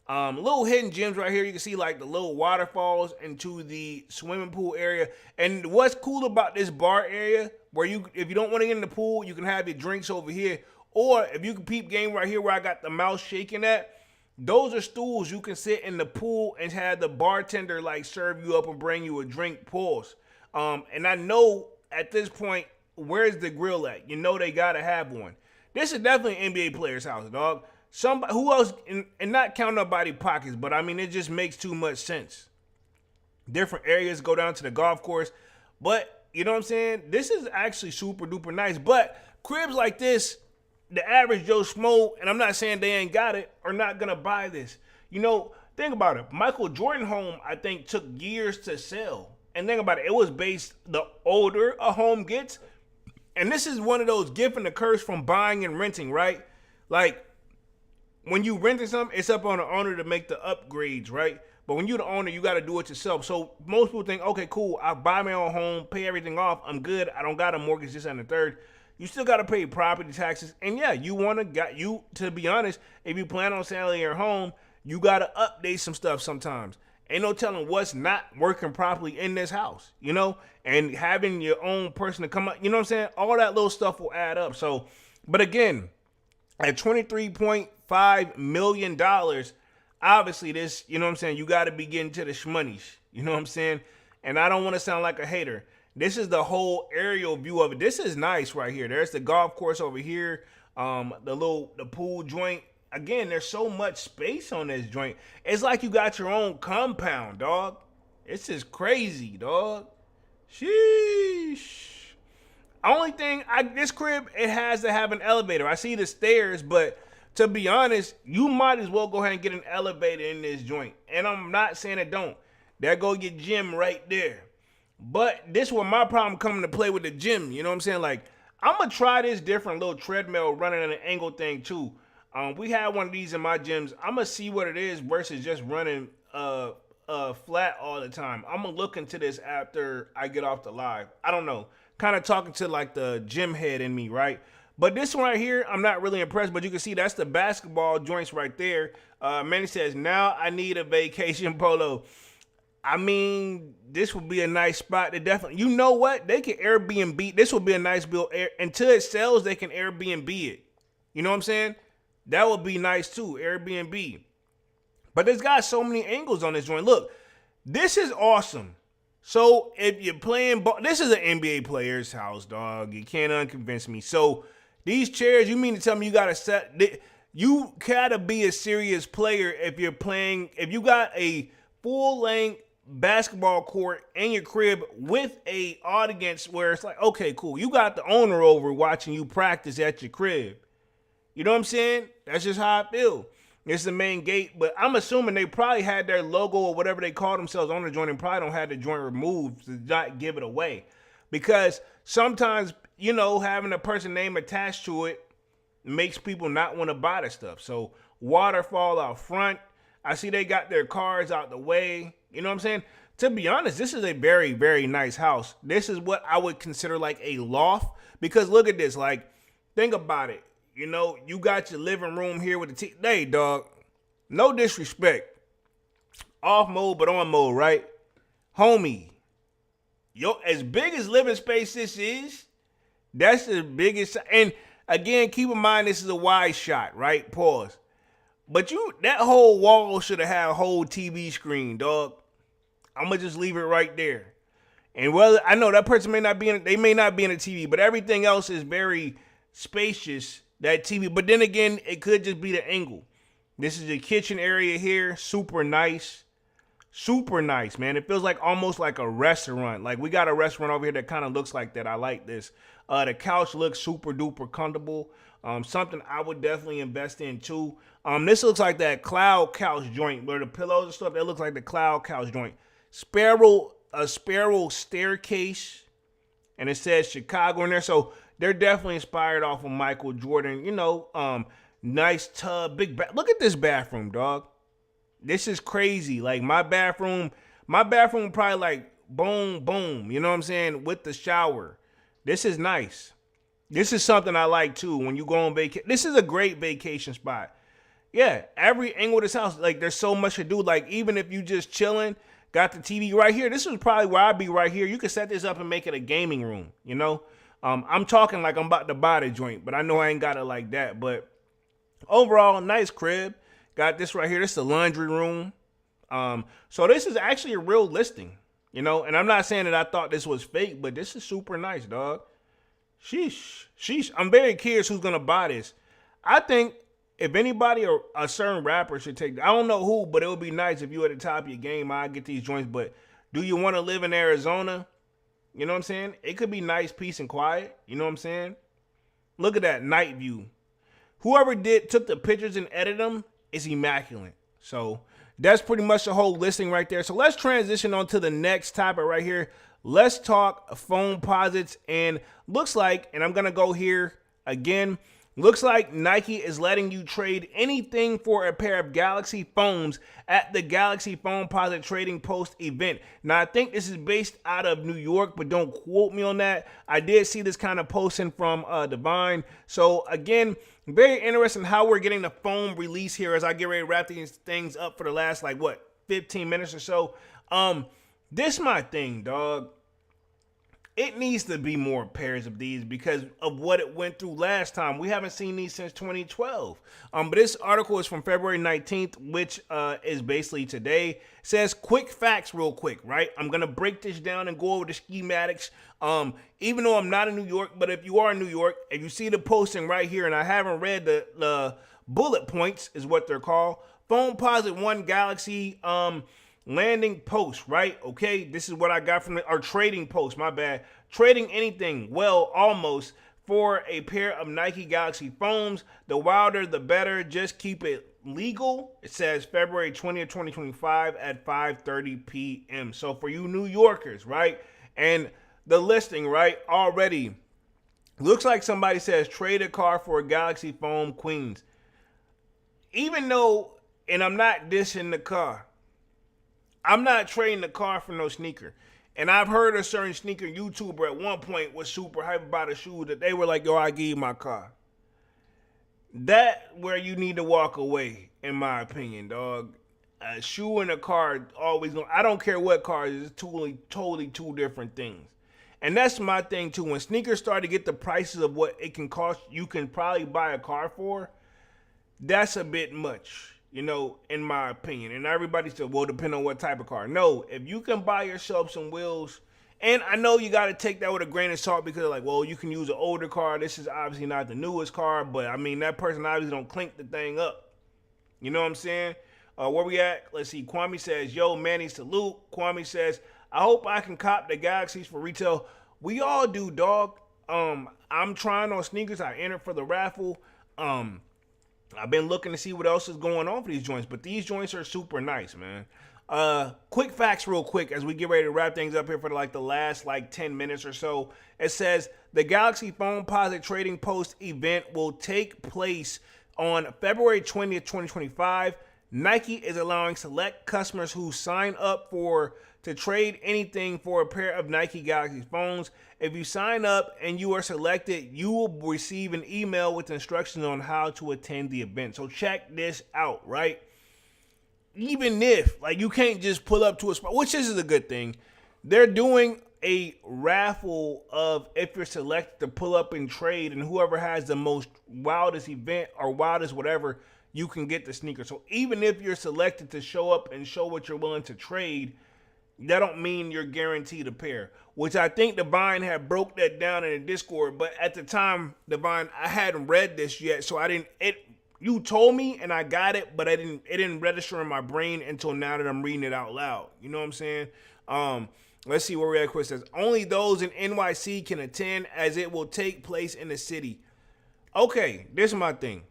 Little hidden gems right here. You can see like the little waterfalls into the swimming pool area. And what's cool about this bar area, where if you don't want to get in the pool, you can have your drinks over here. Or if you can peep game right here where I got the mouse shaking at, those are stools you can sit in the pool and have the bartender like serve you up and bring you a drink. Pause. And I know at this point, where's the grill at? You know they gotta have one. This is definitely an NBA player's house, dog. Somebody who else, and not counting nobody pockets, but I mean it just makes too much sense. Different areas go down to the golf course, but you know what I'm saying? This is actually super duper nice. But cribs like this, the average Joe Schmo, and I'm not saying they ain't got it, are not gonna buy this. You know, think about it. Michael Jordan home, I think, took years to sell. And think about it, it was based the older a home gets. And this is one of those gift and the curse from buying and renting, right? Like, when you renting something, it's up on the owner to make the upgrades, right? But when you're the owner, you got to do it yourself. So most people think, okay, cool, I buy my own home, pay everything off, I'm good, I don't got a mortgage, this and the third. You still got to pay property taxes. And yeah, to be honest, if you plan on selling your home, you got to update some stuff sometimes. Ain't no telling what's not working properly in this house, you know? And having your own person to come up, you know what I'm saying? All that little stuff will add up. So, but again, at $23.5 million, obviously this, you know what I'm saying? You got to be getting to the shmoneys, you know what I'm saying? And I don't want to sound like a hater. This is the whole aerial view of it. This is nice right here. There's the golf course over here, the pool joint. Again, there's so much space on this joint. It's like you got your own compound, dog. This is crazy, dog. Sheesh. Only thing, this crib, it has to have an elevator. I see the stairs, but to be honest, you might as well go ahead and get an elevator in this joint. And I'm not saying it don't. There go your gym right there. But this is where my problem coming to play with the gym. You know what I'm saying? Like, I'm going to try this different little treadmill running at an angle thing too. We had one of these in my gyms. I'm going to see what it is versus just running flat all the time. I'm going to look into this after I get off the live. I don't know. Kind of talking to like the gym head in me, right? But this one right here, I'm not really impressed. But you can see that's the basketball joints right there. Manny says, now I need a vacation polo. I mean, this would be a nice spot to definitely, you know what? They can Airbnb. This would be a nice build. Until it sells, they can Airbnb it. You know what I'm saying? That would be nice too, Airbnb. But there's got so many angles on this joint. Look, this is awesome. So if you're playing ball, this is an NBA player's house, dog. You can't unconvince me. So these chairs, you mean to tell me you got to set, you gotta be a serious player if you're playing, if you got a full-length basketball court in your crib with a audience where it's like, okay, cool. You got the owner over watching you practice at your crib. You know what I'm saying? That's just how I feel. It's the main gate, but I'm assuming they probably had their logo or whatever they call themselves on the joint and probably don't have the joint removed to not give it away. Because sometimes, you know, having a person name attached to it makes people not want to buy the stuff. So waterfall out front. I see they got their cars out the way. You know what I'm saying? To be honest, this is a very, very nice house. This is what I would consider like a loft. Because look at this. Like, think about it. You know, you got your living room here with the TV. Hey, dog, no disrespect. Off mode, but on mode, right? Homie, as big as living space this is, that's the biggest. And again, keep in mind, this is a wide shot, right? Pause. But that whole wall should have had a whole TV screen, dog. I'm going to just leave it right there. And whether, I know that person may not be they may not be in a TV, but everything else is very spacious. That TV, but then again, it could just be the angle. This is the kitchen area here, super nice. Super nice, man. It feels like almost like a restaurant. Like we got a restaurant over here that kind of looks like that. I like this. The couch looks super duper comfortable. Something I would definitely invest in too. This looks like that cloud couch joint where the pillows and stuff. That looks like the cloud couch joint. A spiral staircase, and it says Chicago in there. So they're definitely inspired off of Michael Jordan. Nice tub, look at this bathroom, dog. This is crazy. Like my bathroom probably like boom, boom. You know what I'm saying? With the shower. This is nice. This is something I like too. When you go on vacation, this is a great vacation spot. Yeah, every angle of this house, like there's so much to do. Like even if you just chilling, got the TV right here. This is probably where I'd be right here. You could set this up and make it a gaming room. I'm talking like I'm about to buy the joint, but I know I ain't got it like that. But overall, nice crib. Got this right here. This is the laundry room. So this is actually a real listing, and I'm not saying that I thought this was fake, but this is super nice, dog. Sheesh. I'm very curious who's gonna buy this. I think if anybody or a certain rapper should take, I don't know who, but it would be nice if you at the top of your game. I get these joints, but do you want to live in Arizona? You know what I'm saying? It could be nice, peace, and quiet. You know what I'm saying? Look at that night view. Whoever took the pictures and edited them is immaculate. So that's pretty much the whole listing right there. So let's transition on to the next topic right here. Let's talk Foamposites, and looks like, and I'm going to go here again, looks like Nike is letting you trade anything for a pair of Galaxy foams at the Galaxy Foamposite Trading Post event. Now, I think this is based out of New York, but don't quote me on that. I did see this kind of posting from Divine. So, again, very interesting how we're getting the foam release here as I get ready to wrap these things up for the last, 15 minutes or so. This my thing, dog. It needs to be more pairs of these because of what it went through last time. We haven't seen these since 2012. But this article is from February 19th, which is basically today. It says quick facts real quick, right? I'm going to break this down and go over the schematics. Even though I'm not in New York, but if you are in New York, if you see the posting right here, and I haven't read the bullet points is what they're called. Foamposite 1 Galaxy landing post, right? Okay, this is what I got from our trading post, my bad. Trading anything, well, almost, for a pair of Nike Galaxy foams. The wilder, the better. Just keep it legal. It says February 20th, 2025 at 5:30 p.m. So for you New Yorkers, right? And the listing, right, already looks like somebody says trade a car for a Galaxy foam Queens. Even though, and I'm not dissing the car, I'm not trading the car for no sneaker. And I've heard a certain sneaker YouTuber at one point was super hype about a shoe that they were like, yo, I give you my car. That where you need to walk away, in my opinion, dog. A shoe and a car always going. I don't care what car it is. It's totally two different things. And that's my thing too. When sneakers start to get the prices of what it can cost, you can probably buy a car for. That's a bit much, in my opinion. And everybody said, well, depend on what type of car. No, if you can buy yourself some wheels, and I know you got to take that with a grain of salt because you can use an older car. This is obviously not the newest car, but I mean, that person obviously don't clink the thing up. You know what I'm saying? Where we at? Let's see. Kwame says, yo, Manny, salute. Kwame says, I hope I can cop the Galaxies for retail. We all do, dog. I'm trying on sneakers. I entered for the raffle. I've been looking to see what else is going on for these joints, but these joints are super nice, man. Quick facts real quick as we get ready to wrap things up here for the last 10 minutes or so. It says the Galaxy Foamposite Trading Post event will take place on February 20th, 2025. Nike is allowing select customers who sign up to trade anything for a pair of Nike Galaxy phones. If you sign up and you are selected, you will receive an email with instructions on how to attend the event. So check this out, right? Even if, you can't just pull up to a spot, which is a good thing, they're doing a raffle of if you're selected to pull up and trade, and whoever has the most wildest event or wildest whatever, you can get the sneaker. So even if you're selected to show up and show what you're willing to trade, that don't mean you're guaranteed a pair, which I think Divine had broke that down in the Discord. But at the time, Divine, I hadn't read this yet, so you told me and I got it, but it didn't register in my brain until now that I'm reading it out loud. You know what I'm saying? Let's see where we're at. Chris says only those in NYC can attend as it will take place in the city. Okay, this is my thing.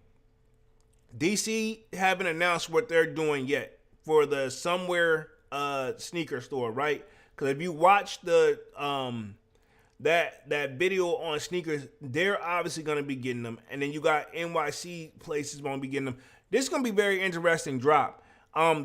DC haven't announced what they're doing yet for the somewhere sneaker store, right? Because if you watch the that video on sneakers, they're obviously going to be getting them, and then you got NYC places going to be getting them. This is going to be very interesting drop.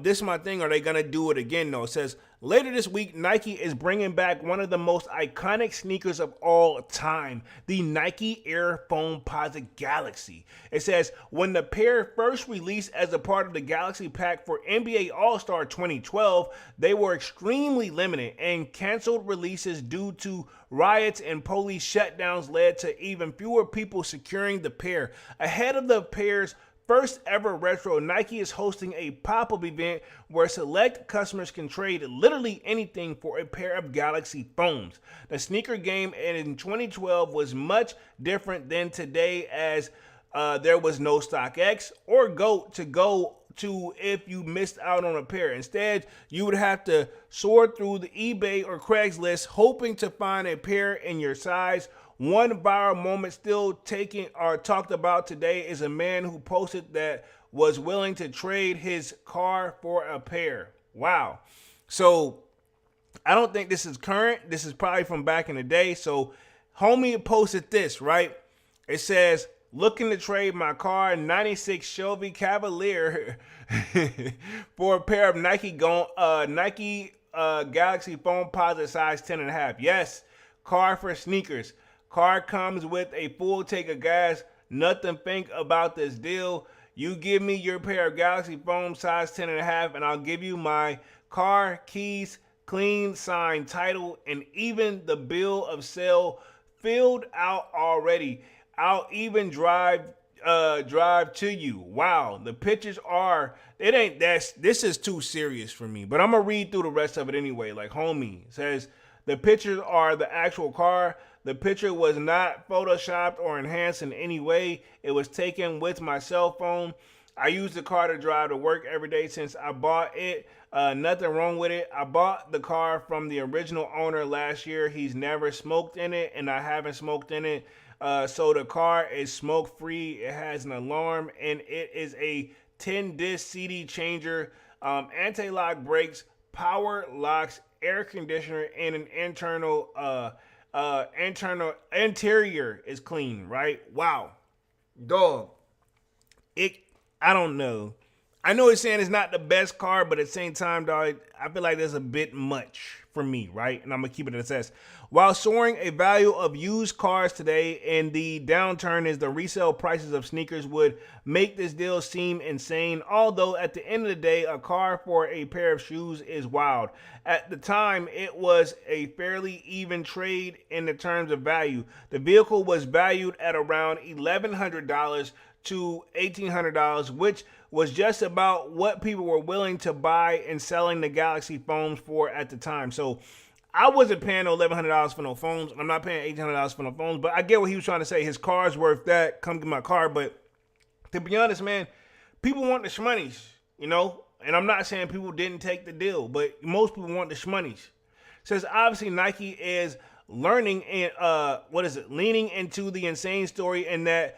This is my thing. Are they going to do it again, though? It says, later this week, Nike is bringing back one of the most iconic sneakers of all time, the Nike Air Foamposite Galaxy. It says, when the pair first released as a part of the Galaxy Pack for NBA All-Star 2012, they were extremely limited, and canceled releases due to riots and police shutdowns led to even fewer people securing the pair. Ahead of the pair's first ever retro, Nike is hosting a pop-up event where select customers can trade literally anything for a pair of Galaxy Foams. The sneaker game in 2012 was much different than today, as there was no StockX or GOAT to go to if you missed out on a pair. Instead, you would have to sort through the eBay or Craigslist hoping to find a pair in your size. One viral moment still taken or talked about today is a man who posted that was willing to trade his car for a pair. Wow. So I don't think this is current. This is probably from back in the day. So homie posted this, right? It says, looking to trade my car, 96 Chevy Cavalier for a pair of Nike Galaxy Foamposite size 10.5. Yes, car for sneakers. Car comes with a full tank of gas. Nothing think about this deal. You give me your pair of Galaxy Foam size 10.5 and I'll give you my car, keys, clean, signed title, and even the bill of sale filled out already. I'll even drive to you. Wow, the pictures are, this is too serious for me, but I'm gonna read through the rest of it anyway. Like homie says, the pictures are the actual car. The picture was not photoshopped or enhanced in any way. It was taken with my cell phone. I use the car to drive to work every day since I bought it. Nothing wrong with it. I bought the car from the original owner last year. He's never smoked in it, and I haven't smoked in it. So the car is smoke free. It has an alarm, and it is a 10-disc CD changer, anti-lock brakes, power locks, air conditioner, and an interior is clean, right? Wow. Dog. I don't know. I know it's saying it's not the best car, but at the same time, dog, I feel like there's a bit much for me, right? And I'm going to keep it at this. While soaring a value of used cars today and the downturn is the resale prices of sneakers would make this deal seem insane, although at the end of the day, a car for a pair of shoes is wild. At the time, it was a fairly even trade in the terms of value. The vehicle was valued at around $1,100 to $1,800, which was just about what people were willing to buy and selling the Galaxy Foams for at the time. So I wasn't paying no $1,100 for no phones, and I'm not paying $1,800 for no phones, but I get what he was trying to say. His car's worth that. Come get my car. But to be honest, man, people want the shmoneys, you know? And I'm not saying people didn't take the deal, but most people want the shmoneys. Says obviously Nike is learning and leaning into the insane story, and that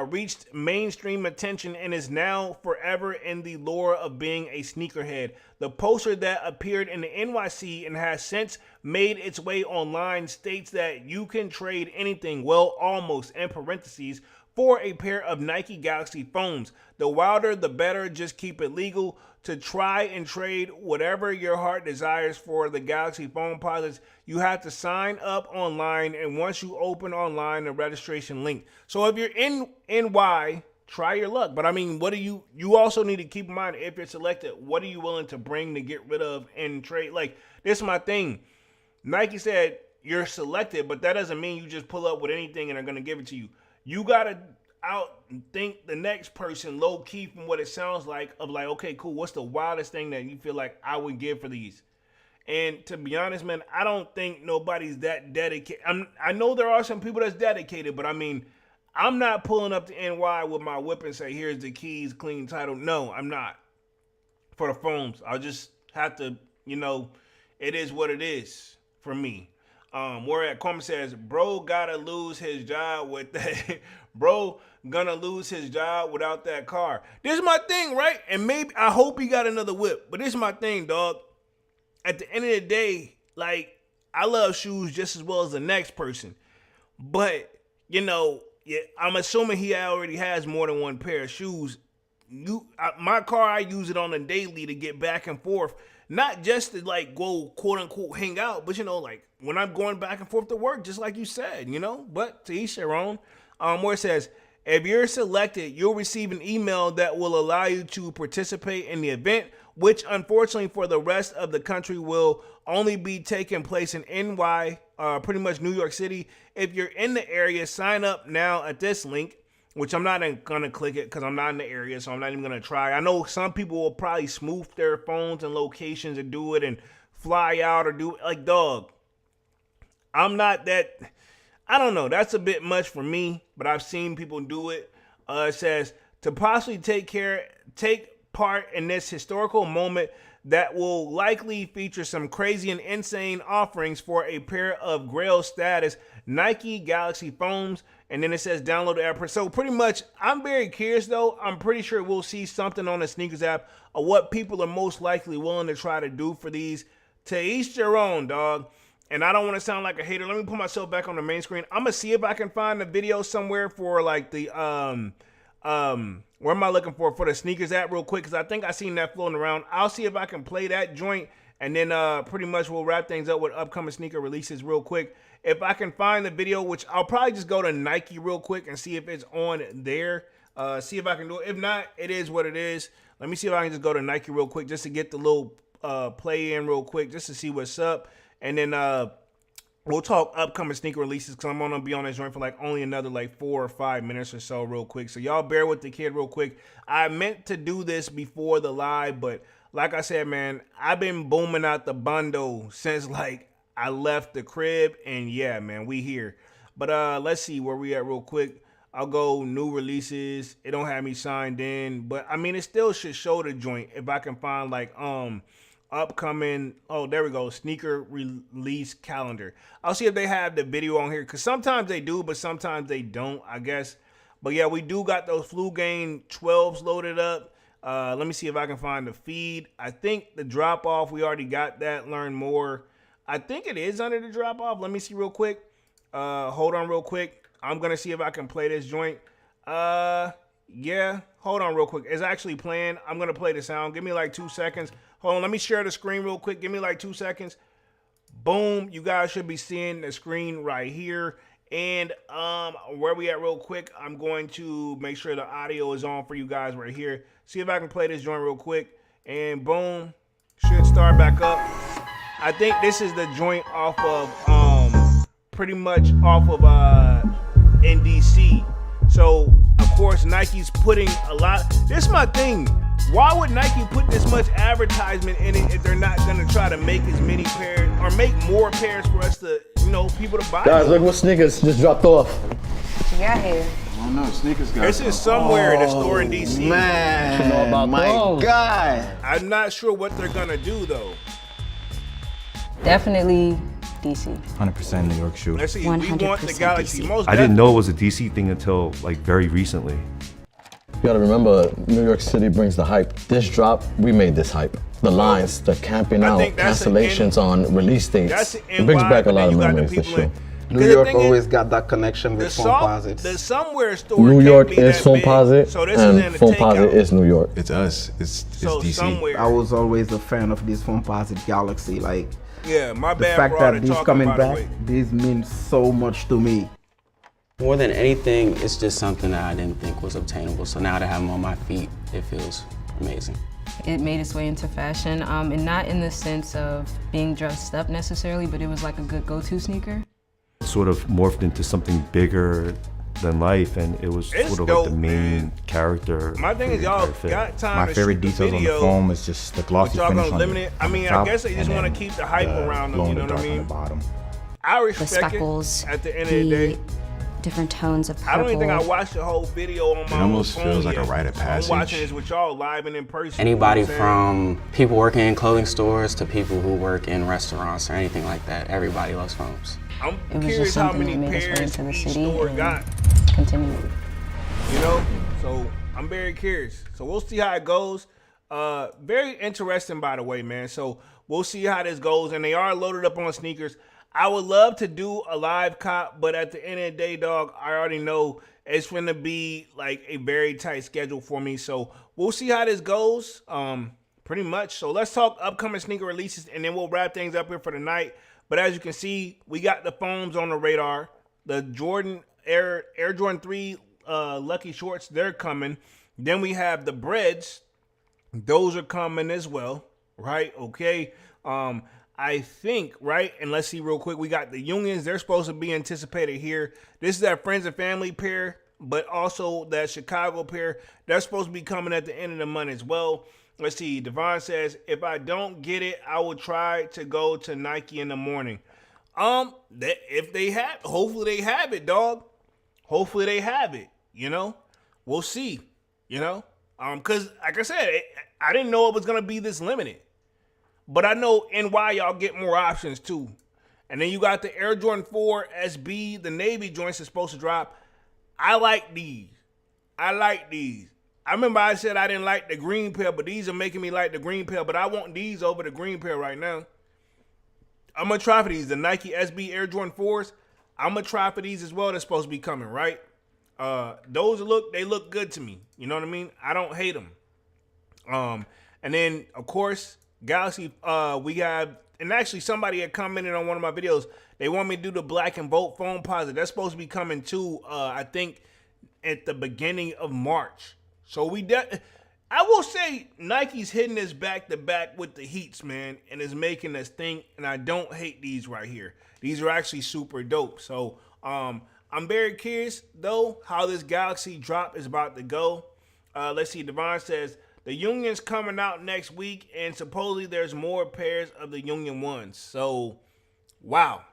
reached mainstream attention and is now forever in the lore of being a sneakerhead. The poster that appeared in the NYC and has since made its way online states that you can trade anything, well, almost, in parentheses, for a pair of Nike Galaxy Foams. The wilder, the better. Just keep it legal to try and trade whatever your heart desires for the Galaxy Foamposites. You have to sign up online, and once you open online, the registration link. So if you're in NY, try your luck. But I mean, what do you also need to keep in mind, if you're selected, what are you willing to bring to get rid of and trade? Like, this is my thing. Nike said you're selected, but that doesn't mean you just pull up with anything and they're going to give it to you. You got to outthink the next person low key from what it sounds like, of like, okay, cool, what's the wildest thing that you feel like I would give for these? And to be honest, man, I don't think nobody's that dedicated. I know there are some people that's dedicated, but I mean, I'm not pulling up to NY with my whip and say, here's the keys, clean title. No, I'm not. For the phones, I'll just have to, it is what it is for me. Where at Coleman says, bro gotta lose his job with that. Bro gonna lose his job without that car. This is my thing, right? And maybe I hope he got another whip. But this is my thing, dog. At the end of the day, like, I love shoes just as well as the next person. But, I'm assuming he already has more than one pair of shoes. My car, I use it on a daily to get back and forth. Not just to, like, go, quote-unquote, hang out. But, like, when I'm going back and forth to work, just like you said, But to each their own. Where it says, if you're selected, you'll receive an email that will allow you to participate in the event, which unfortunately for the rest of the country will only be taking place in NY, pretty much New York City. If you're in the area, sign up now at this link, which I'm not going to click it because I'm not in the area, so I'm not even going to try. I know some people will probably smooth their phones and locations and do it and fly out or do it. Like, dog, I'm not that... I don't know. That's a bit much for me, but I've seen people do it. It says, to possibly take part in this historical moment that will likely feature some crazy and insane offerings for a pair of Grail status Nike Galaxy phones. And then it says download the app. So pretty much, I'm very curious though. I'm pretty sure we'll see something on the sneakers app of what people are most likely willing to try to do for these. To each their own, dog. And I don't want to sound like a hater. Let me put myself back on the main screen. I'm gonna see if I can find a video somewhere for like the where am I looking for the sneakers app real quick, because I think I seen that floating around. I'll see if I can play that joint, and then pretty much we'll wrap things up with upcoming sneaker releases real quick. If I can find the video, which I'll probably just go to Nike real quick and see if it's on there. See if I can do it. If not, it is what it is. Let me see if I can just go to Nike real quick just to get the little play in real quick just to see what's up. And then we'll talk upcoming sneaker releases because I'm going to be on this joint for like only another like 4 or 5 minutes or so real quick. So y'all bear with the kid real quick. I meant to do this before the live, but like I said, man, I've been booming out the bundle since like I left the crib. And yeah, man, we here. But let's see where we at real quick. I'll go new releases. It don't have me signed in, but I mean, it still should show the joint if I can find like upcoming, oh, there we go, sneaker release calendar. I'll see if they have the video on here, because sometimes they do, but sometimes they don't, I guess. But yeah, we do got those Flu Game 12s loaded up. Let me see if I can find the feed. I think the drop off, we already got that. Learn more. I think it is under the drop off. Let me see real quick. Hold on real quick. I'm gonna see if I can play this joint. Yeah, hold on real quick. It's actually playing. I'm gonna play the sound. Give me like 2 seconds. Hold on, let me share the screen real quick. Give me like 2 seconds. Boom, you guys should be seeing the screen right here. And where we at real quick, I'm going to make sure the audio is on for you guys right here. See if I can play this joint real quick. And boom, should start back up. I think this is the joint off of pretty much off of NDC. So of course Nike's putting a lot. This is my thing. Why would Nike put this much advertisement in it if they're not gonna try to make as many pairs or make more pairs for us to, people to buy? Guys, look what sneakers just dropped off. What you got here? I don't know, sneakers got This is somewhere in the store in DC. Man, You know about my those. God. I'm not sure what they're gonna do though. Definitely DC. 100% New York shoe. Let's see. We want the 100% Galaxy DC. most. I didn't know it was a DC thing until like very recently. You gotta remember, New York City brings the hype. This drop, we made this hype. The lines, the camping I out, think that's cancellations on release dates. That's It brings NY, back a but lot then of you got the memories, this people in- shoe. New Because the York thing is, always got that connection with Foamposite. The somewhere store. New can't York be is that big, Foamposite, so this and is in the Foamposite takeout. is New York. It's us. It's So DC. somewhere. I was always a fan of this Foamposite Galaxy. Like, Yeah, my the bad fact for all the that this talking, coming by the back, way. this means so much to me. More than anything, it's just something that I didn't think was obtainable. So now to have them on my feet, it feels amazing. It made its way into fashion, and not in the sense of being dressed up necessarily, but it was like a good go-to sneaker. Sort of morphed into something bigger than life, and it was It's sort of dope, like the main man. character. My thing for is the y'all entire fit. got time My to favorite shoot the details on the video, foam is just the but glossy y'all finish gonna on limit the, it. I on the mean, I top, guess they just and want to then keep the hype around them. glow You in know the what I dark on the mean? bottom. I The respect speckles, it. At the end of the day, different tones of purple. I don't even think I watched the whole video on my It almost phone feels like yet. a rite of passage. I'm watching this with y'all live and in person. Anybody you know what I'm from people working in clothing stores to people who work in restaurants or anything like that, everybody loves foams. I'm It was curious just how something many that made its way pairs into the each city store and got. continued. You know, so I'm very curious. So we'll see how it goes. Very interesting, by the way, man. So we'll see how this goes, and they are loaded up on sneakers. I would love to do a live cop, but at the end of the day, dog, I already know it's going to be like a very tight schedule for me. So we'll see how this goes. Pretty much. So let's talk upcoming sneaker releases, and then we'll wrap things up here for the night. But as you can see, we got the foams on the radar. The Jordan Air Jordan 3 Lucky Shorts, they're coming. Then we have the breads. Those are coming as well, right? Okay. I think, right? And let's see real quick. We got the Unions. They're supposed to be anticipated here. This is that friends and family pair, but also that Chicago pair. They're supposed to be coming at the end of the month as well. Let's see. Devon says, if I don't get it, I will try to go to Nike in the morning. If they have, hopefully they have it, dog. Hopefully they have it, you know? We'll see, you know? Because, like I said, I didn't know it was going to be this limited. But I know NY y'all get more options too. And then you got the Air Jordan 4 SB, the Navy joints is supposed to drop. I like these. I remember I said I didn't like the green pair, but these are making me like the green pair. But I want these over the green pair right now. I'm going to try for these. The Nike SB Air Jordan 4s. I'm going to try for these as well. They're supposed to be coming, right? Those look good to me. You know what I mean? I don't hate them. And then, of course, Galaxy, we have, and actually somebody had commented on one of my videos. They want me to do the black and Volt Foamposite. That's supposed to be coming too, I think, at the beginning of March. So I will say Nike's hitting this back to back with the heats, man, and is making us think. And I don't hate these right here. These are actually super dope. So I'm very curious though how this Galaxy drop is about to go. Let's see. Devon says the Union's coming out next week, and supposedly there's more pairs of the Union ones. So, wow.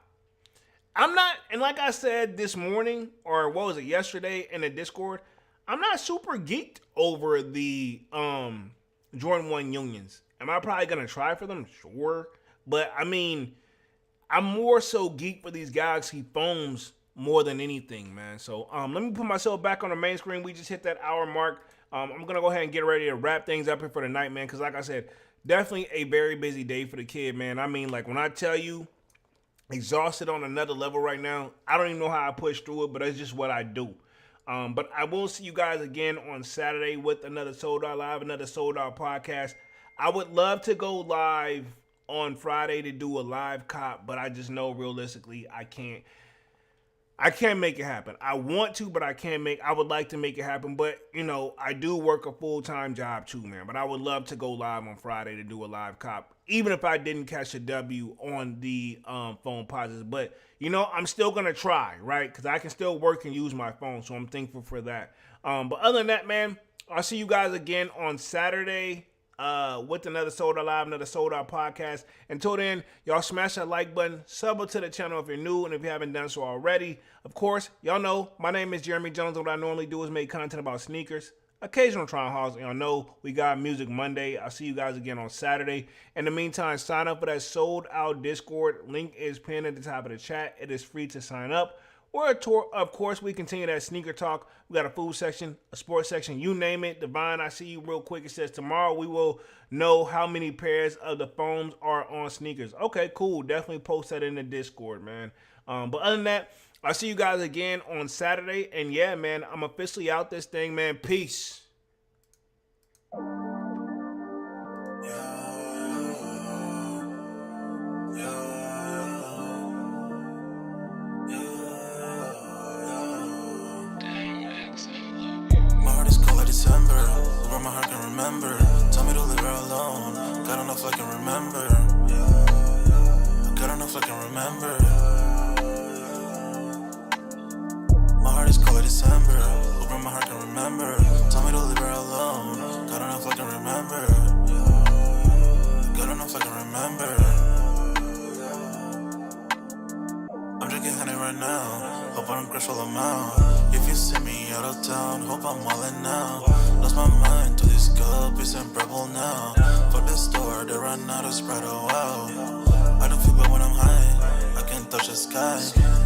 I'm not, and like I said this morning, or what was it, yesterday in the Discord, I'm not super geeked over the Jordan 1 Unions. Am I probably going to try for them? Sure. But, I mean, I'm more so geeked for these Galaxy foams more than anything, man. So, let me put myself back on the main screen. We just hit that hour mark. I'm going to go ahead and get ready to wrap things up here for the night, man, because like I said, definitely a very busy day for the kid, man. I mean, like, when I tell you exhausted on another level right now, I don't even know how I push through it, but it's just what I do. But I will see you guys again on Saturday with another Sold Out Live, another Sold Out podcast. I would love to go live on Friday to do a live cop, but I just know realistically I can't make it happen. I want to, but I would like to make it happen. But, you know, I do work a full-time job too, man. But I would love to go live on Friday to do a live cop, even if I didn't catch a W on the Foamposite. But, you know, I'm still going to try, right? Because I can still work and use my phone. So I'm thankful for that. But other than that, man, I'll see you guys again on Saturday with another Sold Out Live, another Sold Out podcast. Until then, y'all smash that like button, sub up to the channel if you're new, and if you haven't done so already. Of course, y'all know my name is Jeremy Jones, and what I normally do is make content about sneakers, occasional trying hauls. Y'all know we got Music Monday. I'll see you guys again on Saturday. In the meantime, sign up for that Sold Out Discord. Link is pinned at the top of the chat. It is free to sign up. Or, of course, we continue that sneaker talk. We got a food section, a sports section, you name it. Divine, I see you real quick. It says tomorrow we will know how many pairs of the foams are on sneakers. Okay, cool. Definitely post that in the Discord, man. But other than that, I'll see you guys again on Saturday. And yeah, man, I'm officially out this thing, man. Peace. December, where my heart can remember. Tell me to leave her alone. Got enough I can remember. Got enough I can remember. My heart is cold like December, where my heart can remember. Tell me to leave her alone. Got enough I can remember. Got enough I can remember. I'm drinking honey right right now. Hope I don't crush all them out. If you see me out of town, hope I'm wildin' now. Lost my mind to this cup, it's improbable now. For the store, they run out of Sprite, oh wow. I don't feel bad when I'm high, I can't touch the sky.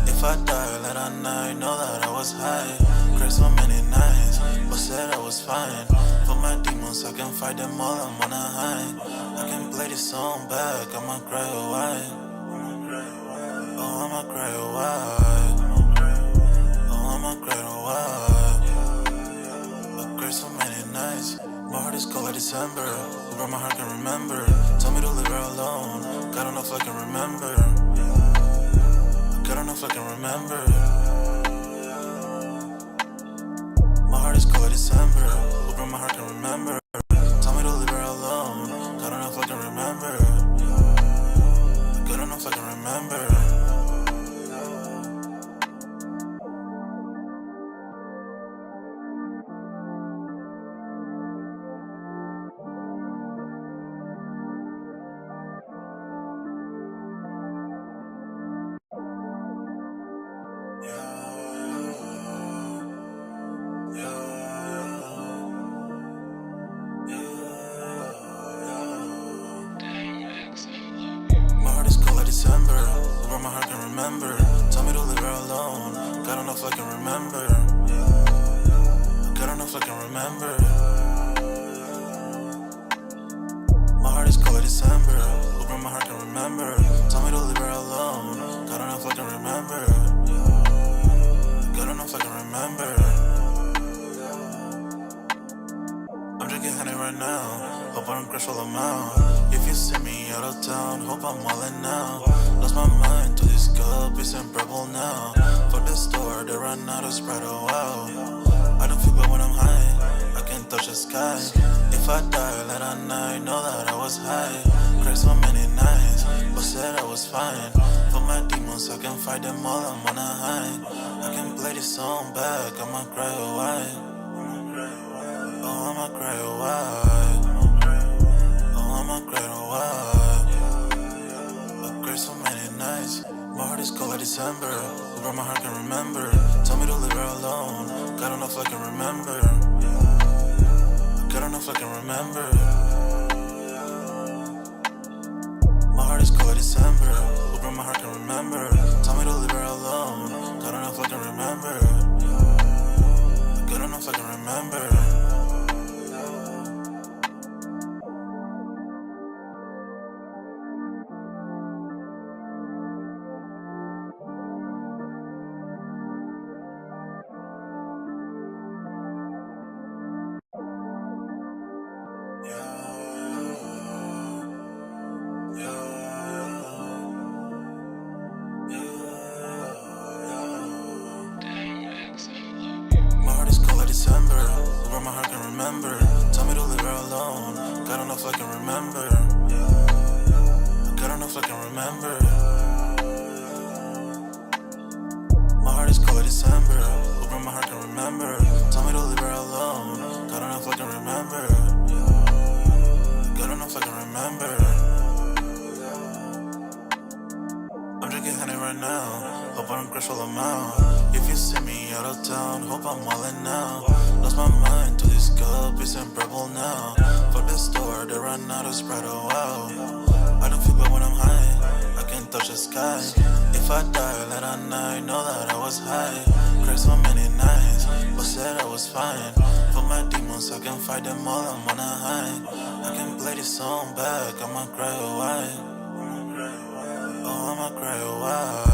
If I die, let I know that I was high. Cried so many nights, but said I was fine. For my demons, I can fight them all, I'm on a high. I can play this song back, I'ma cry a while. Oh, I'ma cry a while. Oh, I'ma cry a while. I cried so many nights. My heart is cold like December. Where my heart can remember. Tell me to leave her alone. God don't know if I can remember. God don't know if I can remember. My heart is cold like December. Where my heart can remember. Tell me to leave her alone. God don't know if I can remember. God don't know if I can remember. My heart is cold like December. Where my heart can remember. Tell me to leave her alone. God don't know if I can remember. God don't know if I can remember. My heart is cold like December. Where my heart can remember. Tell me to leave her alone. God don't know if I can remember. God don't know if I can remember. I'm drinking honey right now. Hope I don't crush all them out. If you see me out of town, hope I'm wildin' now. Lost my mind to this cup, it's improbable now. For the store, they run out of Sprite, oh wow. I don't feel bad when I'm high, I can't touch the sky. If I die, let I know that I was high. Cried so many nights, but said I was fine. For my demons, I can fight them all, I'm on a high. I can play this song back, I'ma cry a while. Oh, I'ma cry a while. Oh, I'ma cry a while. I cried so many nights. My heart is cold like December. Where my heart can remember. Tell me to leave her alone. God don't know if I can remember. God don't know if I can remember. My heart is cold like December. Where my heart can remember. Tell me to leave her alone. God don't know if I can remember. God don't know if I can remember. My heart is cold like December. Where my heart can remember. Tell me to leave her alone. God don't know if I can remember. God don't know if I can remember. My heart is cold like December. Where my heart can remember. Tell me to leave her alone. God don't know if I can remember. God don't know if I can remember. I'm drinking honey right now. Hope I don't crush all them out. If you see me out of town, hope I'm wildin' now. Lost my mind to this cup, it's improbable now. For the store, they run out of Sprite, oh wow. I don't feel bad when I'm high, I can't touch the sky. If I die, let I know that I was high. Cried so many nights, but said I was fine. For my demons, I can fight them all, I'm on a high. I can play this song back, I'ma cry a while. Oh, I'ma cry a while.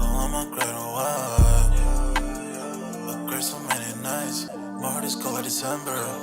Oh, I'ma cry a while. I cried so many nights. My heart is cold like December.